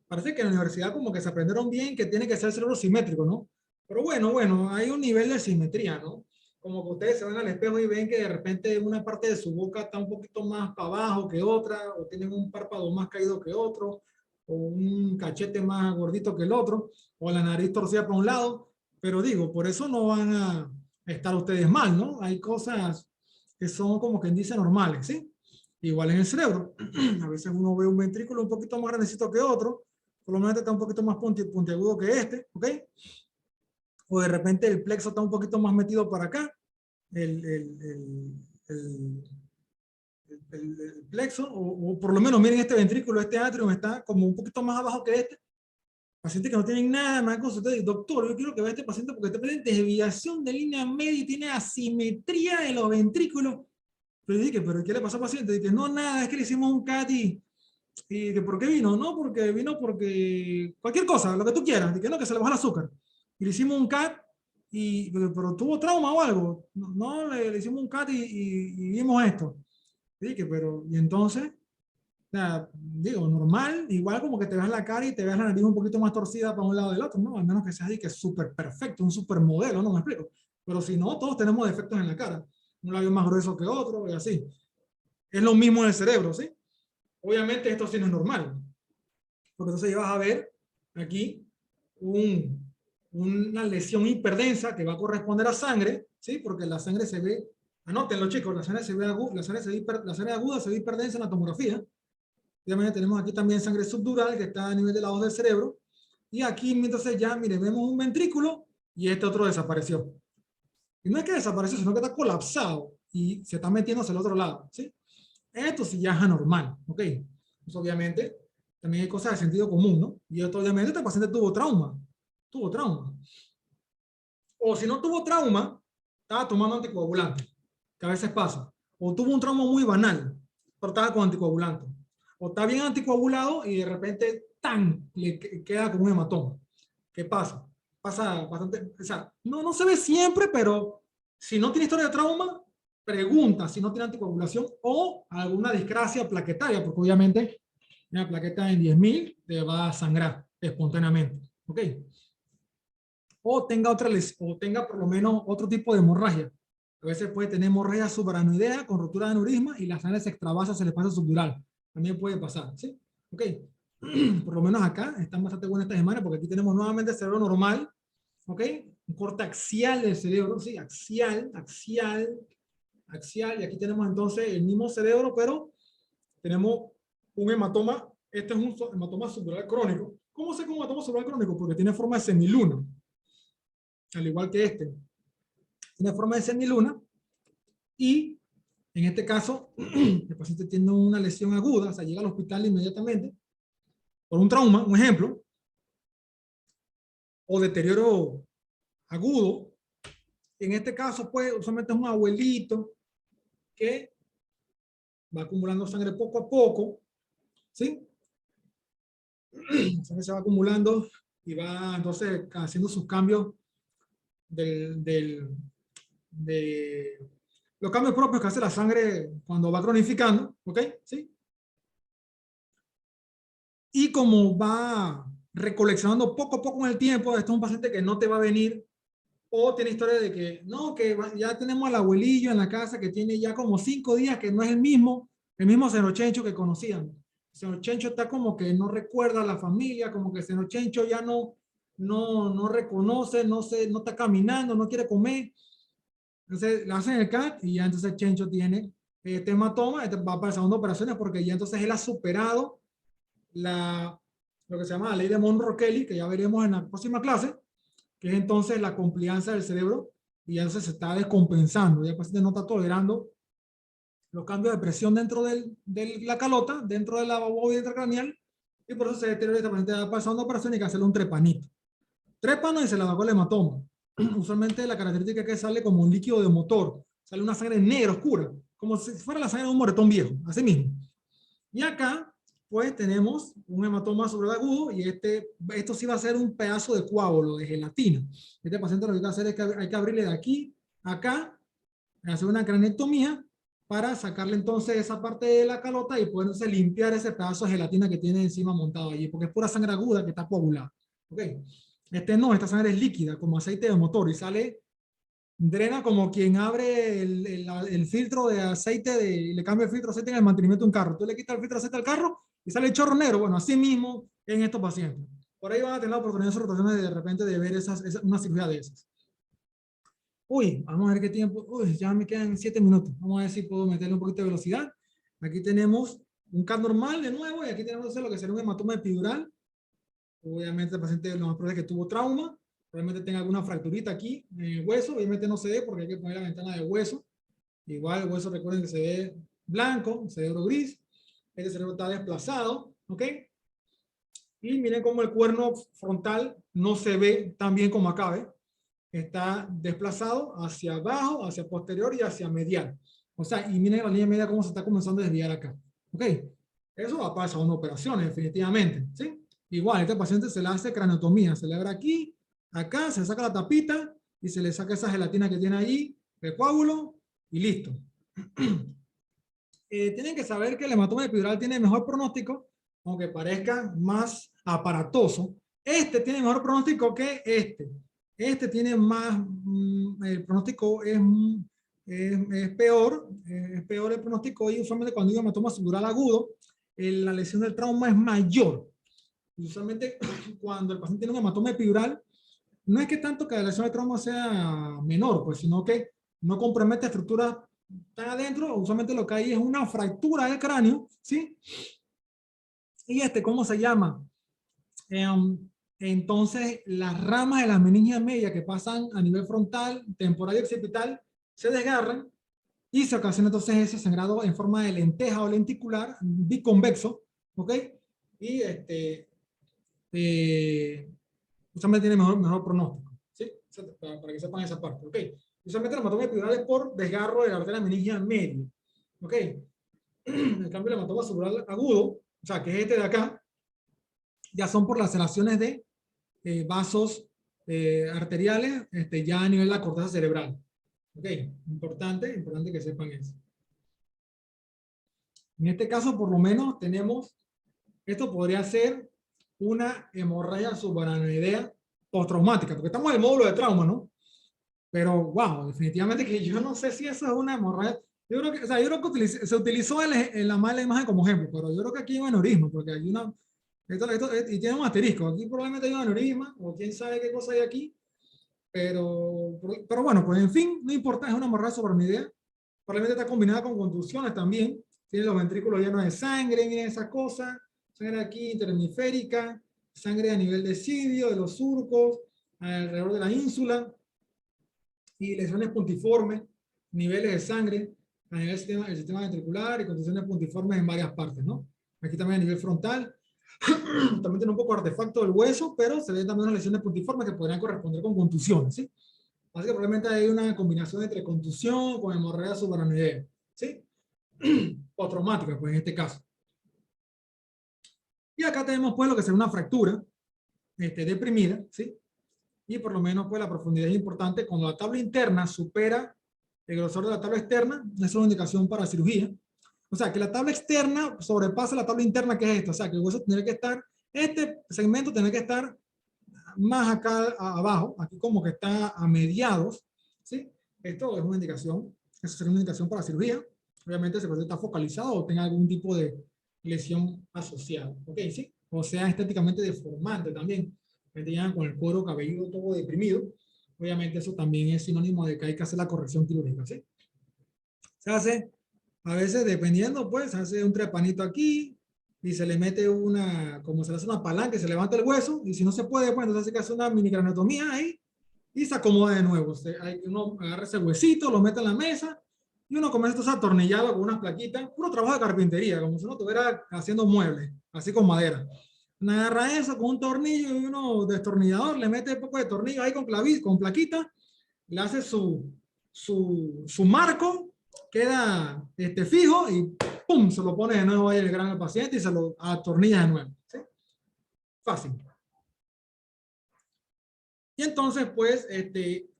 A: parece que en la universidad como que se aprendieron bien que tiene que ser cerebro simétrico, ¿no? Pero bueno, hay un nivel de simetría, ¿no? Como que ustedes se ven al espejo y ven que de repente una parte de su boca está un poquito más para abajo que otra, o tienen un párpado más caído que otro, o un cachete más gordito que el otro, o la nariz torcida para un lado. Pero digo, por eso no van a estar ustedes mal, ¿no? Hay cosas que son como quien dice normales, ¿sí? Igual en el cerebro. A veces uno ve un ventrículo un poquito más grandecito que otro, por lo menos está un poquito más puntiagudo que este, ¿ok? O de repente el plexo está un poquito más metido para acá, el, el, el, el, el plexo, o por lo menos miren este ventrículo, este atrio está como un poquito más abajo que este. Pacientes que no tienen nada más con ustedes, doctor, yo quiero que vea este paciente porque tiene desviación de línea media y tiene asimetría de los ventrículos. Pero dije, ¿pero qué le pasó al paciente? Dije, no, nada, es que le hicimos un CAT y que ¿por qué vino? No, porque vino porque cualquier cosa, lo que tú quieras, dije, no, que se le baja el azúcar. Y le hicimos un CAT, pero tuvo trauma o algo. No, no, le hicimos un CAT y vimos esto. Dije, pero, y entonces, o sea, digo, normal, igual como que te veas la cara y te veas la nariz un poquito más torcida para un lado del otro, ¿no? Al menos que seas que es súper perfecto, un súper modelo, ¿no? Me explico. Pero si no, todos tenemos defectos en la cara. Un labio más grueso que otro y así. Es lo mismo en el cerebro, ¿sí? Obviamente esto sí no es normal. Porque entonces vas a ver aquí una lesión hiperdensa que va a corresponder a sangre, ¿sí? Porque la sangre se ve, anótenlo chicos, la sangre se ve aguda, la sangre aguda se ve hiperdensa en la tomografía. Obviamente tenemos aquí también sangre subdural que está a nivel de la voz del cerebro. Y aquí entonces ya, mire, vemos un ventrículo y este otro desapareció. Y no es que desapareció, sino que está colapsado y se está metiendo hacia el otro lado, ¿sí? Esto sí ya es anormal, ¿ok? Pues obviamente también hay cosas de sentido común, ¿no? Y esto obviamente este paciente tuvo trauma. O si no tuvo trauma, estaba tomando anticoagulante, que a veces pasa. O tuvo un trauma muy banal, pero estaba con anticoagulante. O está bien anticoagulado y de repente, ¡tan!, le queda como un hematoma. ¿Qué pasa? Pasa bastante, o sea, no se ve siempre, pero si no tiene historia de trauma, pregunta si no tiene anticoagulación o alguna discrasia plaquetaria, porque obviamente una plaqueta en 10.000 te va a sangrar espontáneamente. ¿Ok? O tenga o tenga por lo menos otro tipo de hemorragia. A veces puede tener hemorragia subaranoidea con rotura de aneurisma y la sangre se extravasa hacia el espacio subdural. También puede pasar, ¿sí? Ok. Por lo menos acá están bastante buenas estas imágenes porque aquí tenemos nuevamente el cerebro normal, ¿ok? Un corte axial del cerebro, ¿sí? Axial. Y aquí tenemos entonces el mismo cerebro, pero tenemos un hematoma. Este es un hematoma subdural crónico. ¿Cómo sé que es un hematoma subdural crónico? Porque tiene forma de semiluna, al igual que este. Tiene forma de semiluna y en este caso el paciente tiene una lesión aguda, o sea, llega al hospital inmediatamente por un trauma, un ejemplo, o deterioro agudo. En este caso, pues, usualmente es un abuelito que va acumulando sangre poco a poco, ¿sí? La sangre se va acumulando y va entonces haciendo sus cambios de los cambios propios que hace la sangre cuando va cronificando, ¿ok? ¿Sí? Y como va recoleccionando poco a poco en el tiempo, este es un paciente que no te va a venir, o tiene historia de que, no, que ya tenemos al abuelillo en la casa que tiene ya como 5 días que no es el mismo Senochencho que conocían. Senochencho está como que no recuerda a la familia, como que Senochencho ya no reconoce, no está caminando, no quiere comer. Entonces le hacen el CAT y ya entonces Chencho tiene este hematoma, este va para la segunda operación porque ya entonces él ha superado lo que se llama la ley de Monroe-Kelly, que ya veremos en la próxima clase, que es entonces la complianza del cerebro, y ya entonces se está descompensando, ya el paciente no está tolerando los cambios de presión dentro de la calota, dentro de la bóveda intracraneal, y por eso se deteriora esta paciente va pasando operación y hay que hacerle un trepanito. Trépano y se le evacúa el hematoma. Usualmente la característica es que sale como un líquido de motor, sale una sangre negra oscura, como si fuera la sangre de un moretón viejo, así mismo. Y acá, pues tenemos un hematoma subagudo y esto sí va a ser un pedazo de coágulo, de gelatina. Este paciente lo que hay que hacer es que hay que abrirle de aquí a acá, hacer una cranectomía para sacarle entonces esa parte de la calota y poder entonces limpiar ese pedazo de gelatina que tiene encima montado allí, porque es pura sangre aguda que está coagulada. ¿Ok? No, esta sangre es líquida, como aceite de motor, y sale, drena como quien abre el filtro de aceite, y le cambia el filtro de aceite en el mantenimiento de un carro. Tú le quitas el filtro de aceite al carro y sale el chorro negro. Bueno, así mismo en estos pacientes. Por ahí van a tener la oportunidad en sus rotaciones de repente de ver una cirugía de esas. Uy, vamos a ver qué tiempo. Uy, ya me quedan 7 minutos. Vamos a ver si puedo meterle un poquito de velocidad. Aquí tenemos un CAT normal de nuevo y aquí tenemos lo que será un hematoma epidural. Obviamente el paciente lo más probable es que tuvo trauma, probablemente tenga alguna fracturita aquí en el hueso, obviamente no se ve porque hay que poner la ventana de hueso. Igual el hueso, recuerden que se ve blanco, cerebro gris, este cerebro está desplazado, ¿ok? Y miren cómo el cuerno frontal no se ve tan bien como acá, ¿ve? Está desplazado hacia abajo, hacia posterior y hacia medial. O sea, y miren la línea media cómo se está comenzando a desviar acá, ¿ok? Eso va a pasar a una operación, definitivamente, ¿sí? Igual, a este paciente se le hace craniotomía, se le abre aquí, acá, se saca la tapita y se le saca esa gelatina que tiene ahí, el coágulo, y listo. Tienen que saber que el hematoma epidural tiene mejor pronóstico, aunque parezca más aparatoso. Este tiene mejor pronóstico que este. Este tiene más, el pronóstico es peor el pronóstico, y usualmente cuando hay un hematoma subdural agudo, la lesión del trauma es mayor. Y usualmente cuando el paciente tiene un hematoma epidural, no es que tanto que la lesión de trauma sea menor, pues, sino que no compromete estructuras tan adentro. Usualmente lo que hay es una fractura del cráneo, ¿sí? Y ¿cómo se llama? Entonces, las ramas de las meningias medias que pasan a nivel frontal, temporal y occipital se desgarran y se ocasiona entonces ese sangrado en forma de lenteja o lenticular biconvexo, ¿ok? Y usualmente tiene mejor pronóstico, ¿sí? Para que sepan esa parte, ¿ok? Usualmente la hematoma epidural es por desgarro de la arteria meningia media, ¿ok? En cambio, el hematoma subdural agudo, o sea, que es este de acá, ya son por laceraciones de vasos arteriales, ya a nivel de la corteza cerebral. ¿Ok? Importante que sepan eso. En este caso, por lo menos, tenemos, esto podría ser una hemorragia subaracnoidea postraumática, porque estamos en el módulo de trauma, ¿no? Pero, wow, definitivamente que yo no sé si eso es una hemorragia. Yo creo que, o sea, yo creo que se utilizó en la mala imagen como ejemplo, pero yo creo que aquí hay un aneurisma, porque hay una, y tiene un asterisco, aquí probablemente hay un aneurisma, o quién sabe qué cosa hay aquí, pero bueno, pues en fin, no importa, es una hemorragia subaracnoidea, probablemente está combinada con contusiones también, tiene los ventrículos llenos de sangre, miren esa cosa, sangre aquí interhemisférica, sangre a nivel de cidio, de los surcos, alrededor de la ínsula, y lesiones puntiformes, niveles de sangre a nivel del sistema ventricular y contusiones puntiformes en varias partes, ¿no? Aquí también a nivel frontal, también tiene un poco de artefacto del hueso, pero se ven también unas lesiones puntiformes que podrían corresponder con contusiones, ¿sí? Así que probablemente hay una combinación entre contusión con hemorragia subaracnoidea, ¿sí? Postraumática, pues en este caso. Y acá tenemos pues lo que será una fractura deprimida, ¿sí? Y por lo menos pues la profundidad es importante. Cuando la tabla interna supera el grosor de la tabla externa, esa es una indicación para cirugía. O sea, que la tabla externa sobrepasa la tabla interna, que es esta. O sea, que el hueso tendría que estar, este segmento tendría que estar más acá abajo, aquí como que está a mediados, ¿sí? Esto es una indicación, eso sería una indicación para cirugía. Obviamente se puede estar focalizado o tenga algún tipo de lesión asociada, ¿ok? ¿Sí? O sea, estéticamente deformante también. Que te llegan con el cuero cabelludo todo deprimido. Obviamente eso también es sinónimo de que hay que hacer la corrección quirúrgica, ¿sí? Se hace, a veces dependiendo, pues, se hace un trepanito aquí, y se le mete una, como se le hace una palanca, y se levanta el hueso, y si no se puede, pues entonces hay que hacer una mini craneotomía ahí, y se acomoda de nuevo. Uno agarra ese huesito, lo mete en la mesa, y uno comienza entonces a atornillarlo con unas plaquitas, puro trabajo de carpintería, como si uno estuviera haciendo muebles, así con madera. Uno agarra eso con un tornillo y uno destornillador, le mete un poco de tornillo ahí con con plaquita, le hace su marco, queda fijo y ¡pum! Se lo pone de nuevo ahí el grano al paciente y se lo atornilla de nuevo. ¿Sí? Fácil. Y entonces, pues,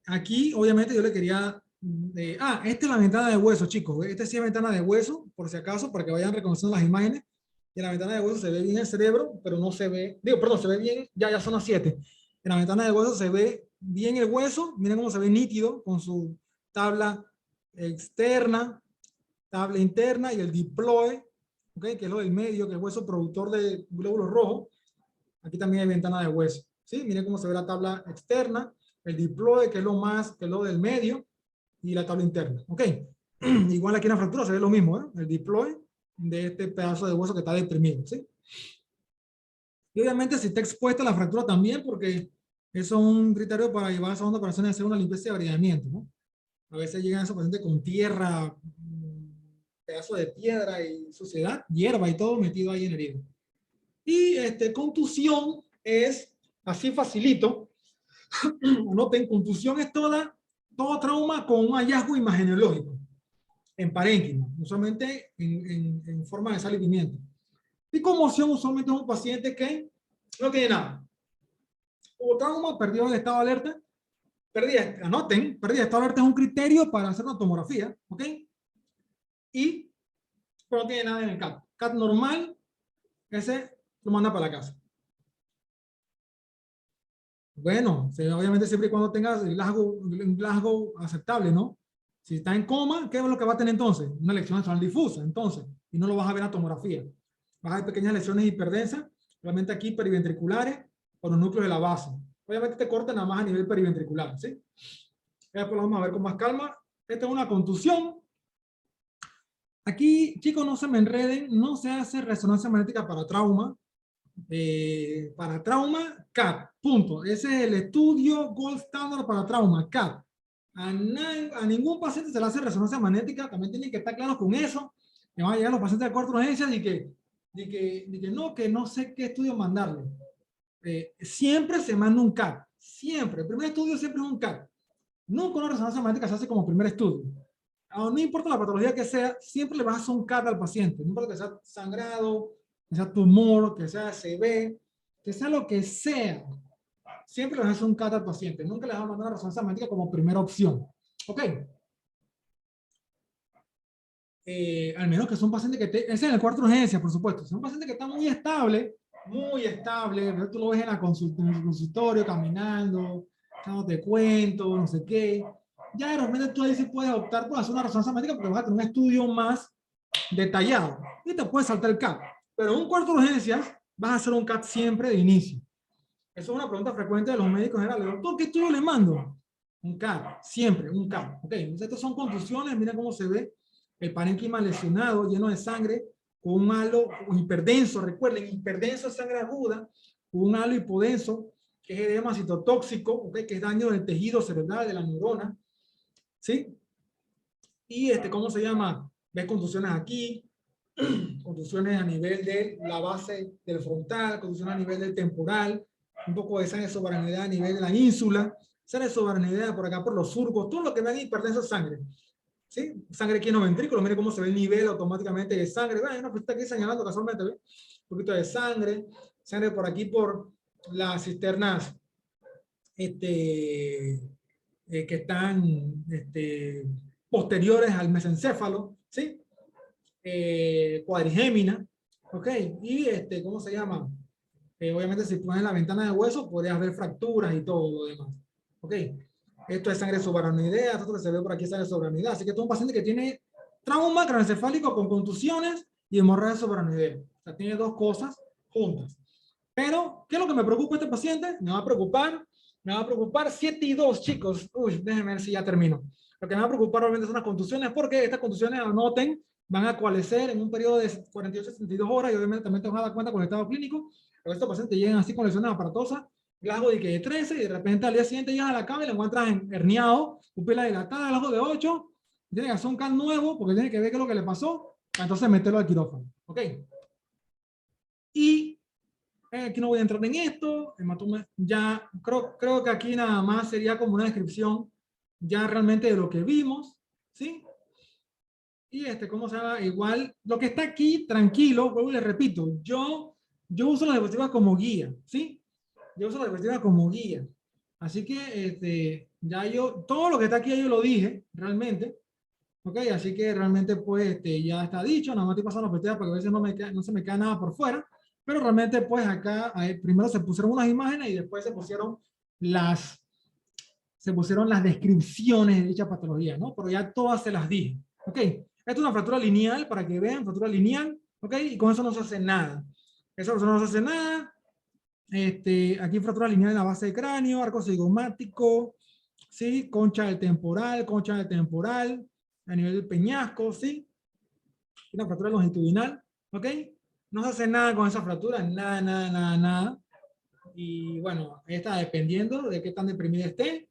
A: aquí obviamente yo le quería... esta es la ventana de hueso, chicos. Esta sí es ventana de hueso, por si acaso, para que vayan reconociendo las imágenes. Y en la ventana de hueso se ve bien el cerebro, pero no se ve... Digo, perdón, se ve bien... Ya son las 7. En la ventana de hueso se ve bien el hueso. Miren cómo se ve nítido con su tabla externa, tabla interna y el diploe, ¿okay? Que es lo del medio, que es hueso productor de glóbulos rojos. Aquí también hay ventana de hueso. ¿Sí? Miren cómo se ve la tabla externa, el diploe, que es lo más, que es lo del medio, y la tabla interna. ¿Ok? Igual aquí en la fractura se ve lo mismo, ¿eh? El diploe de este pedazo de hueso que está deprimido. ¿Sí? Y obviamente si está expuesta la fractura también, porque eso es un criterio para llevar a esa operación y hacer una limpieza de agregamiento, ¿no? A veces llegan esos pacientes con tierra, pedazo de piedra y suciedad, hierba y todo metido ahí en el herido. Y contusión es así facilito. Noten, contusión es todo trauma con un hallazgo imageneológico en parénquima, usualmente en forma de sal y pimienta. Y conmoción usualmente es un paciente que no tiene nada. Hubo trauma, perdió el estado de alerta. Anoten, pérdida de estado de alerta es un criterio para hacer una tomografía, ¿ok? Y pero no tiene nada en el CAT. CAT normal, ese lo manda para la casa. Bueno, obviamente siempre y cuando tengas un Glasgow aceptable, ¿no? Si está en coma, ¿qué es lo que va a tener entonces? Una lesión nacional difusa, entonces, y no lo vas a ver en la tomografía. Vas a ver pequeñas lesiones hiperdensas, realmente aquí periventriculares, por los núcleos de la base. Obviamente te corta nada más a nivel periventricular, ¿sí? Después lo vamos a ver con más calma. Esta es una contusión. Aquí, chicos, no se me enreden, no se hace resonancia magnética para trauma, CAT, punto. Ese es el estudio gold standard para trauma, CAT. A ningún paciente se le hace resonancia magnética, también tienen que estar claros con eso. Que van a llegar los pacientes de corta urgencia y que no sé qué estudio mandarle. Siempre se manda un CAT, siempre. El primer estudio siempre es un CAT. Nunca una resonancia magnética se hace como primer estudio. No importa la patología que sea, siempre le vas a hacer un CAT al paciente. No importa que sea sangrado, que sea tumor, que sea ACV, que sea lo que sea. Siempre le vas a hacer un CAT al paciente. Nunca le vas a mandar una resonancia magnética como primera opción. ¿Ok? Al menos que sea un paciente que ese es en el cuarto de urgencia, por supuesto. Si es un paciente que está muy estable, tú lo ves en en el consultorio, caminando, echándote cuento, no sé qué. Ya de repente tú ahí sí puedes optar por hacer una resonancia magnética porque vas a tener un estudio más detallado y te puedes saltar el CAT. Pero en un cuarto de urgencias vas a hacer un CAT siempre de inicio. Eso es una pregunta frecuente de los médicos generales. Doctor, ¿qué estudio le mando? Un CAT, siempre, un CAT. Ok, entonces estas son contusiones, mira cómo se ve el parénquima lesionado, lleno de sangre, con un halo hiperdenso, recuerden, hiperdenso es sangre aguda, con un halo hipodenso, que es edema citotóxico, okay, que es daño del tejido cerebral de la neurona, ¿sí? Y ¿cómo se llama? Ves contusiones aquí, contusiones a nivel de la base del frontal, contusiones a nivel del temporal, un poco de sangre soberanidad a nivel de la ínsula, sangre soberanidad por acá por los surcos, todo lo que me da hipertenso es sangre. ¿Sí? Sangre equinoventrículo, mire cómo se ve el nivel automáticamente de sangre. Bueno, pues está aquí señalando casualmente, ¿ve? Un poquito de sangre, sangre por aquí por las cisternas que están posteriores al mesencéfalo, ¿sí? Cuadrigémina, ¿ok? Y ¿cómo se llama? Obviamente si pones la ventana de hueso podrías ver fracturas y todo lo demás, ¿ok? Esto es sangre subaracnoidea, esto que se ve por aquí es sangre subaracnoidea, así que esto es un paciente que tiene trauma craneoencefálico con contusiones y hemorragia subaracnoidea, o sea, tiene dos cosas juntas. Pero, ¿qué es lo que me preocupa este paciente? Me va a preocupar 7 y 2, chicos. Uy, déjenme ver si ya termino. Lo que me va a preocupar obviamente son las contusiones, porque estas contusiones, anoten, van a coalescer en un periodo de 48 a 72 horas y obviamente también te vas a dar cuenta con el estado clínico. Pero estos pacientes llegan así con lesiones aparatosas, Glasgow de 13 y de repente al día siguiente llegas a la cama y lo encuentras herniado, pupila dilatada, Glasgow de 8, tiene que hacer un CAN nuevo porque tiene que ver qué es lo que le pasó, entonces meterlo al quirófano. ¿Ok? Y aquí no voy a entrar en esto, hematoma, ya creo que aquí nada más sería como una descripción ya realmente de lo que vimos, ¿sí? Y ¿cómo se llama? Igual, lo que está aquí, tranquilo, vuelvo y le repito, yo uso las diapositivas como guía, ¿sí? Yo uso las diapositivas como guía. Así que, ya todo lo que está aquí ya yo lo dije, realmente, ¿ok? Así que realmente, pues, ya está dicho, nada más estoy pasando la diapositiva porque a veces no se me queda nada por fuera, pero realmente, pues, acá primero se pusieron unas imágenes y después las, se pusieron las descripciones de dicha patología, ¿no? Pero ya todas se las dije, ¿ok? Esta es una fractura lineal, para que vean, fractura lineal, ¿ok? Y con eso no se hace nada. Eso no se hace nada. Aquí fractura lineal en la base del cráneo, arco cigomático, ¿sí? Concha del temporal, a nivel del peñasco, ¿sí? Una fractura longitudinal, ¿ok? No se hace nada con esa fractura, nada, nada, nada, nada. Y bueno, está dependiendo de qué tan deprimida esté,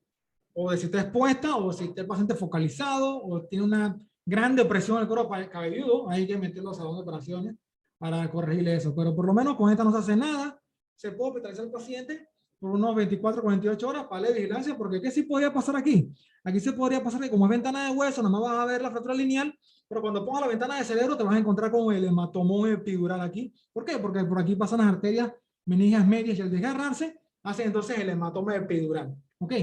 A: o de si está expuesta, o si está el paciente focalizado, o tiene una gran depresión en el cuero cabelludo, hay que meterlo a salón de operaciones para corregirle eso. Pero por lo menos con esta no se hace nada, se puede hospitalizar al paciente por unos 24, 48 horas para la vigilancia, porque ¿qué sí podría pasar aquí? Aquí se podría pasar que como es ventana de hueso, nada más vas a ver la fractura lineal, pero cuando pongas la ventana de cerebro te vas a encontrar con el hematomón epidural aquí. ¿Por qué? Porque por aquí pasan las arterias meningias medias y al desgarrarse, hace entonces el hematoma epidural. ¿Ok?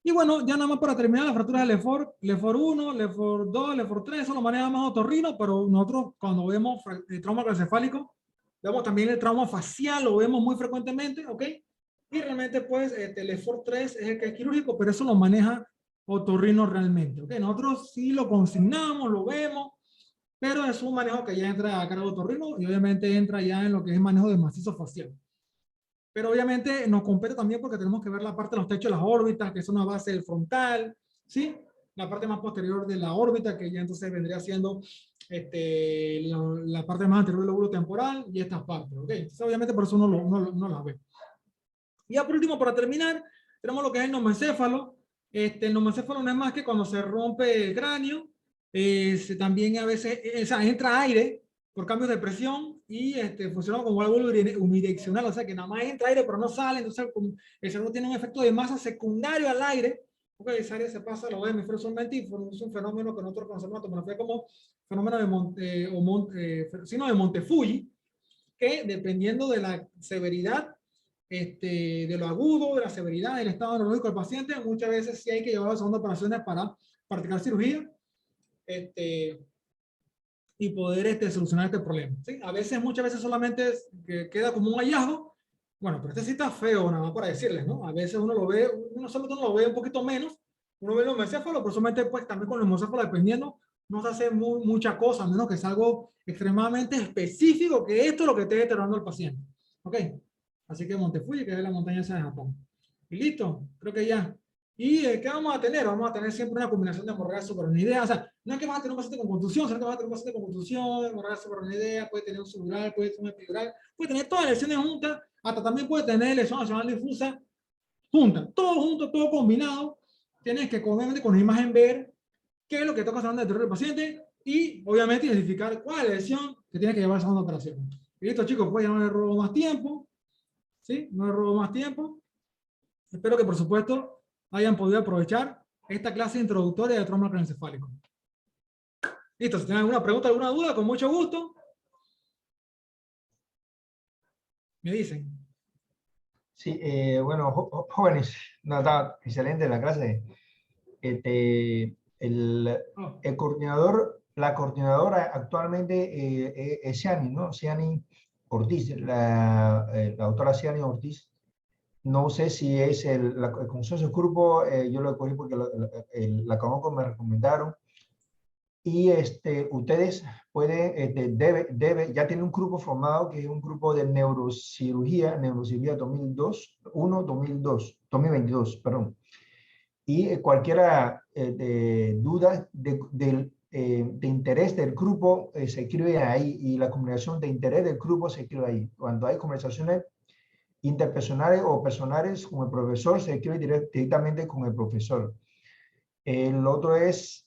A: Y bueno, ya nada más para terminar, las fracturas de Lefort 1, Lefort 2, Lefort 3, eso lo maneja más otorrino, pero nosotros cuando vemos el trauma craneoencefálico, vemos también el trauma facial, lo vemos muy frecuentemente, ¿ok? Y realmente pues Lefort 3 es el que es quirúrgico, pero eso lo maneja otorrino realmente, ¿ok? Nosotros sí lo consignamos, lo vemos, pero es un manejo que ya entra a cargo de otorrino y obviamente entra ya en lo que es manejo de macizo facial. Pero obviamente nos compete también porque tenemos que ver la parte de los techos de las órbitas, que es una base del frontal, ¿sí? La parte más posterior de la órbita, que ya entonces vendría siendo la parte más anterior del lóbulo temporal y estas partes, ¿ok? Entonces, obviamente por eso uno las ve. Y ya por último, para terminar, tenemos lo que es el neumoencéfalo. El neumoencéfalo no es más que cuando se rompe el cráneo, también a veces entra aire por cambios de presión y funciona como algo unidireccional, o sea que nada más entra aire pero no sale, entonces el cerebro tiene un efecto de masa secundario al aire, porque ese aire se pasa a los hemisferios solamente y es un fenómeno que nosotros conocemos en tomografía como fenómeno de Montefiore, que dependiendo de la severidad, de lo agudo, de la severidad del estado neurológico del paciente, muchas veces sí hay que llevar a segunda operaciones para practicar cirugía, y poder solucionar este problema, ¿sí? A veces, muchas veces solamente queda como un hallazgo, bueno, pero este sí está feo, nada más para decirles, ¿no? A veces uno lo ve, uno solamente lo ve un poquito menos, uno ve el hemocéfalo, pero solamente pues también con el hemocéfalo dependiendo, no se hace mucha cosa, a menos que sea algo extremadamente específico, que esto es lo que esté deteriorando al paciente, ¿ok? Así que Montefiore, que es la montaña esa de Japón. Y listo, creo que ya. ¿Y qué vamos a tener? Vamos a tener siempre una combinación de hemorragia subaracnoidea. O sea, no es que vas a tener un paciente con contusión, sino que vas a tener un paciente con contusión, hemorragia subaracnoidea, puede tener un subdural, puede tener un epidural, puede tener todas las lesiones juntas, hasta también puede tener lesión nacional difusa juntas. Todo junto, todo combinado. Tienes que, obviamente, con la imagen ver qué es lo que está causando el deterioro del paciente y, obviamente, identificar cuál es la lesión que tiene que llevar a esa segunda operación. Y listo, chicos, pues ya no les robo más tiempo. ¿Sí? No les robo más tiempo. Espero que, por supuesto, hayan podido aprovechar esta clase introductoria de trauma craneoencefálico. Listo, si tienen alguna pregunta, alguna duda, con mucho gusto, me dicen.
B: Sí, bueno, jóvenes, no, está excelente la clase.
A: Oh,
B: El coordinador, la coordinadora actualmente es Ciani, ¿no? Ciani Ortiz, la doctora Ciani Ortiz. No sé si es el consenso del grupo, yo lo cogí porque la conozco, me recomendaron. Y ustedes pueden, ya tienen un grupo formado que es un grupo de neurocirugía 2022, perdón. Y cualquiera duda de interés del grupo se escribe ahí y la comunicación de interés del grupo se escribe ahí. Cuando hay conversaciones interpersonales o personales con el profesor, se escribe directamente con el profesor. El otro es,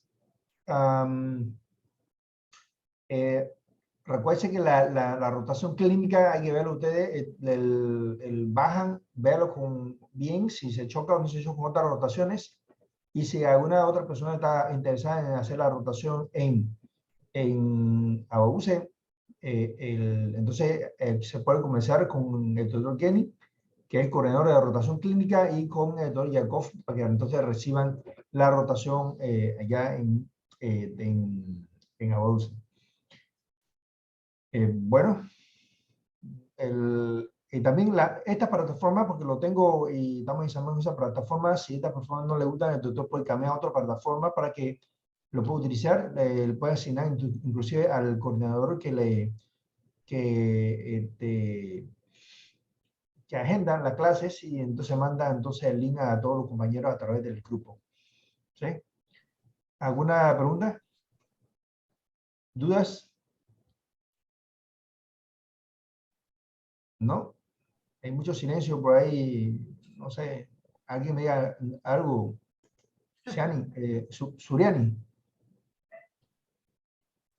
B: recuerden que la rotación clínica hay que verlo ustedes, bajan, verlo bien, si se choca o no se choca con otras rotaciones, y si alguna otra persona está interesada en hacer la rotación en AUC, entonces se puede comenzar con el doctor Kenny, que es el coordinador de la rotación clínica, y con el doctor Yakov, para que entonces reciban la rotación allá en AUC. Bueno, y también esta plataforma, porque lo tengo y estamos instalando esa plataforma, si esta plataforma no le gusta, el doctor puede cambiar a otra plataforma para que lo pueda utilizar, le puede asignar inclusive al coordinador que agenda las clases, y entonces manda entonces el link a todos los compañeros a través del grupo. ¿Sí? ¿Alguna pregunta? ¿Dudas? ¿No? Hay mucho silencio por ahí, no sé, alguien me diga algo. Shani, Suriani.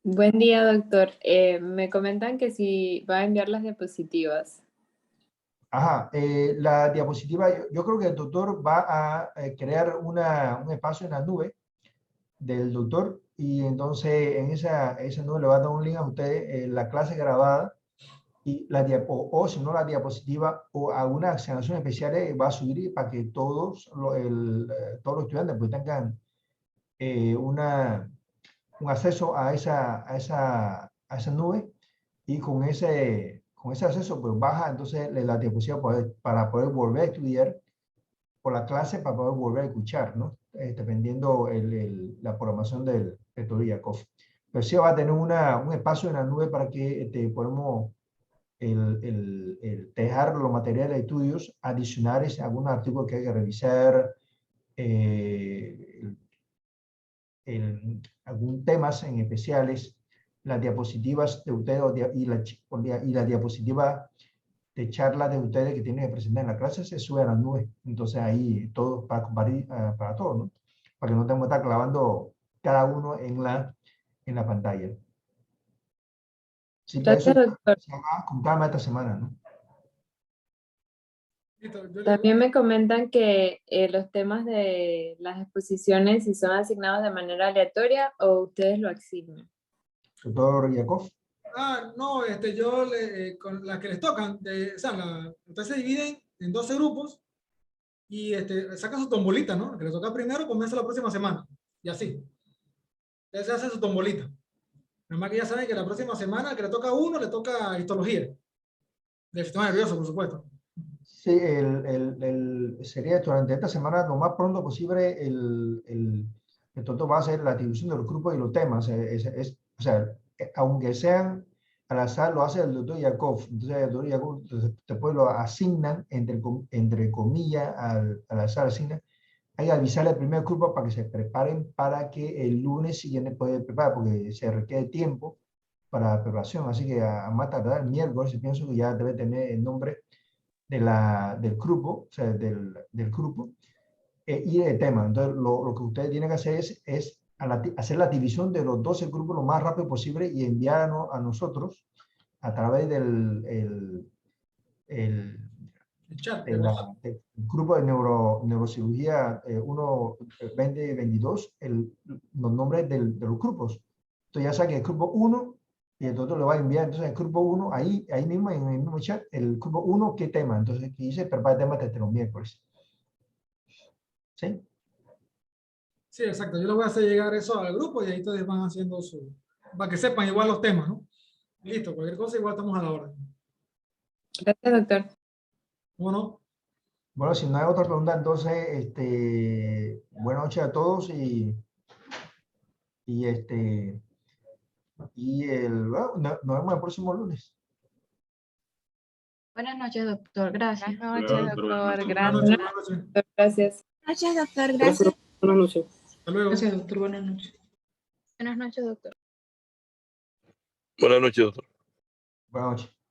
C: Buen día, doctor. Me comentan que si va a enviar las diapositivas.
B: Ajá, la diapositiva, yo creo que el doctor va a crear un espacio en la nube del doctor, y entonces en esa nube le va a dar un link a ustedes, la clase grabada, y o si no la diapositiva o algunas asignaciones especiales va a subir para que todos todos los estudiantes pues tengan un acceso a esa nube, y con ese acceso pues baja entonces la diapositiva para poder volver a estudiar por la clase, para poder volver a escuchar, ¿no? Dependiendo la programación del doctor Yakov. Pero sí va a tener un espacio en la nube para que podamos dejar los materiales de estudios adicionales, algunos artículos que hay que revisar, algún temas en especiales, las diapositivas de ustedes y la diapositiva de charla de ustedes que tienen que presentar en la clase se sube a la nube. Entonces ahí todo para compartir para todos, ¿no? Para que no tengamos que estar clavando cada uno en la pantalla. Sí, pero eso
C: Gracias, doctor.
B: se va con calma esta semana, ¿no?
C: También me comentan que los temas de las exposiciones, si son asignados de manera aleatoria o ustedes lo asignan.
B: Doctor Yakov.
A: No, con las que les tocan, ustedes se dividen en 12 grupos y sacan su tombolita, ¿no? El que les toca primero comienza la próxima semana, y así. Entonces se hace su tombolita. Nada más que ya saben que la próxima semana, el que le toca a uno, le toca histología. Del sistema nervioso, por supuesto.
B: Sí, sería durante esta semana lo más pronto posible el doctor va a hacer la distribución de los grupos y los temas. O sea, aunque sean al azar, lo hace el doctor Yakov. Entonces, el doctor Yakov después lo asignan, entre comillas, al azar asignan. Hay que avisarle al primer grupo para que se preparen para que el lunes siguiente puedan preparar, porque se requiere tiempo para la preparación. Así que a más tardar el miércoles, pienso que ya debe tener el nombre del grupo, o sea, del grupo, y el tema. Entonces, lo que ustedes tienen que hacer es hacer la división de los 12 grupos lo más rápido posible y enviarnos a nosotros a través del
A: Chat,
B: del grupo de neurocirugía 1-20-22, los nombres de los grupos. Entonces ya saben que el grupo 1, y el doctor le va a enviar entonces el grupo 1, ahí mismo en el mismo chat, el grupo 1, ¿qué tema? Entonces aquí dice prepara temas desde los miércoles. ¿Sí?
A: Sí, exacto. Yo les voy a hacer llegar eso al grupo y ahí ustedes van haciendo para que sepan igual los temas, ¿no? Listo, cualquier cosa igual estamos a la hora.
C: Gracias, doctor.
A: Bueno.
B: Bueno, si no hay otra pregunta, entonces, buenas noches a todos bueno, nos vemos el próximo lunes.
D: Buenas noches, doctor. Gracias.
E: Buenas noches, doctor. Gracias.
A: Buenas noches.
C: Gracias.
D: Gracias, doctor. Gracias.
E: Buenas noches.
A: Hasta luego.
D: Gracias, doctor. Buenas noches. Buenas noches, doctor.
E: Buenas noches, doctor.
B: Buenas noches.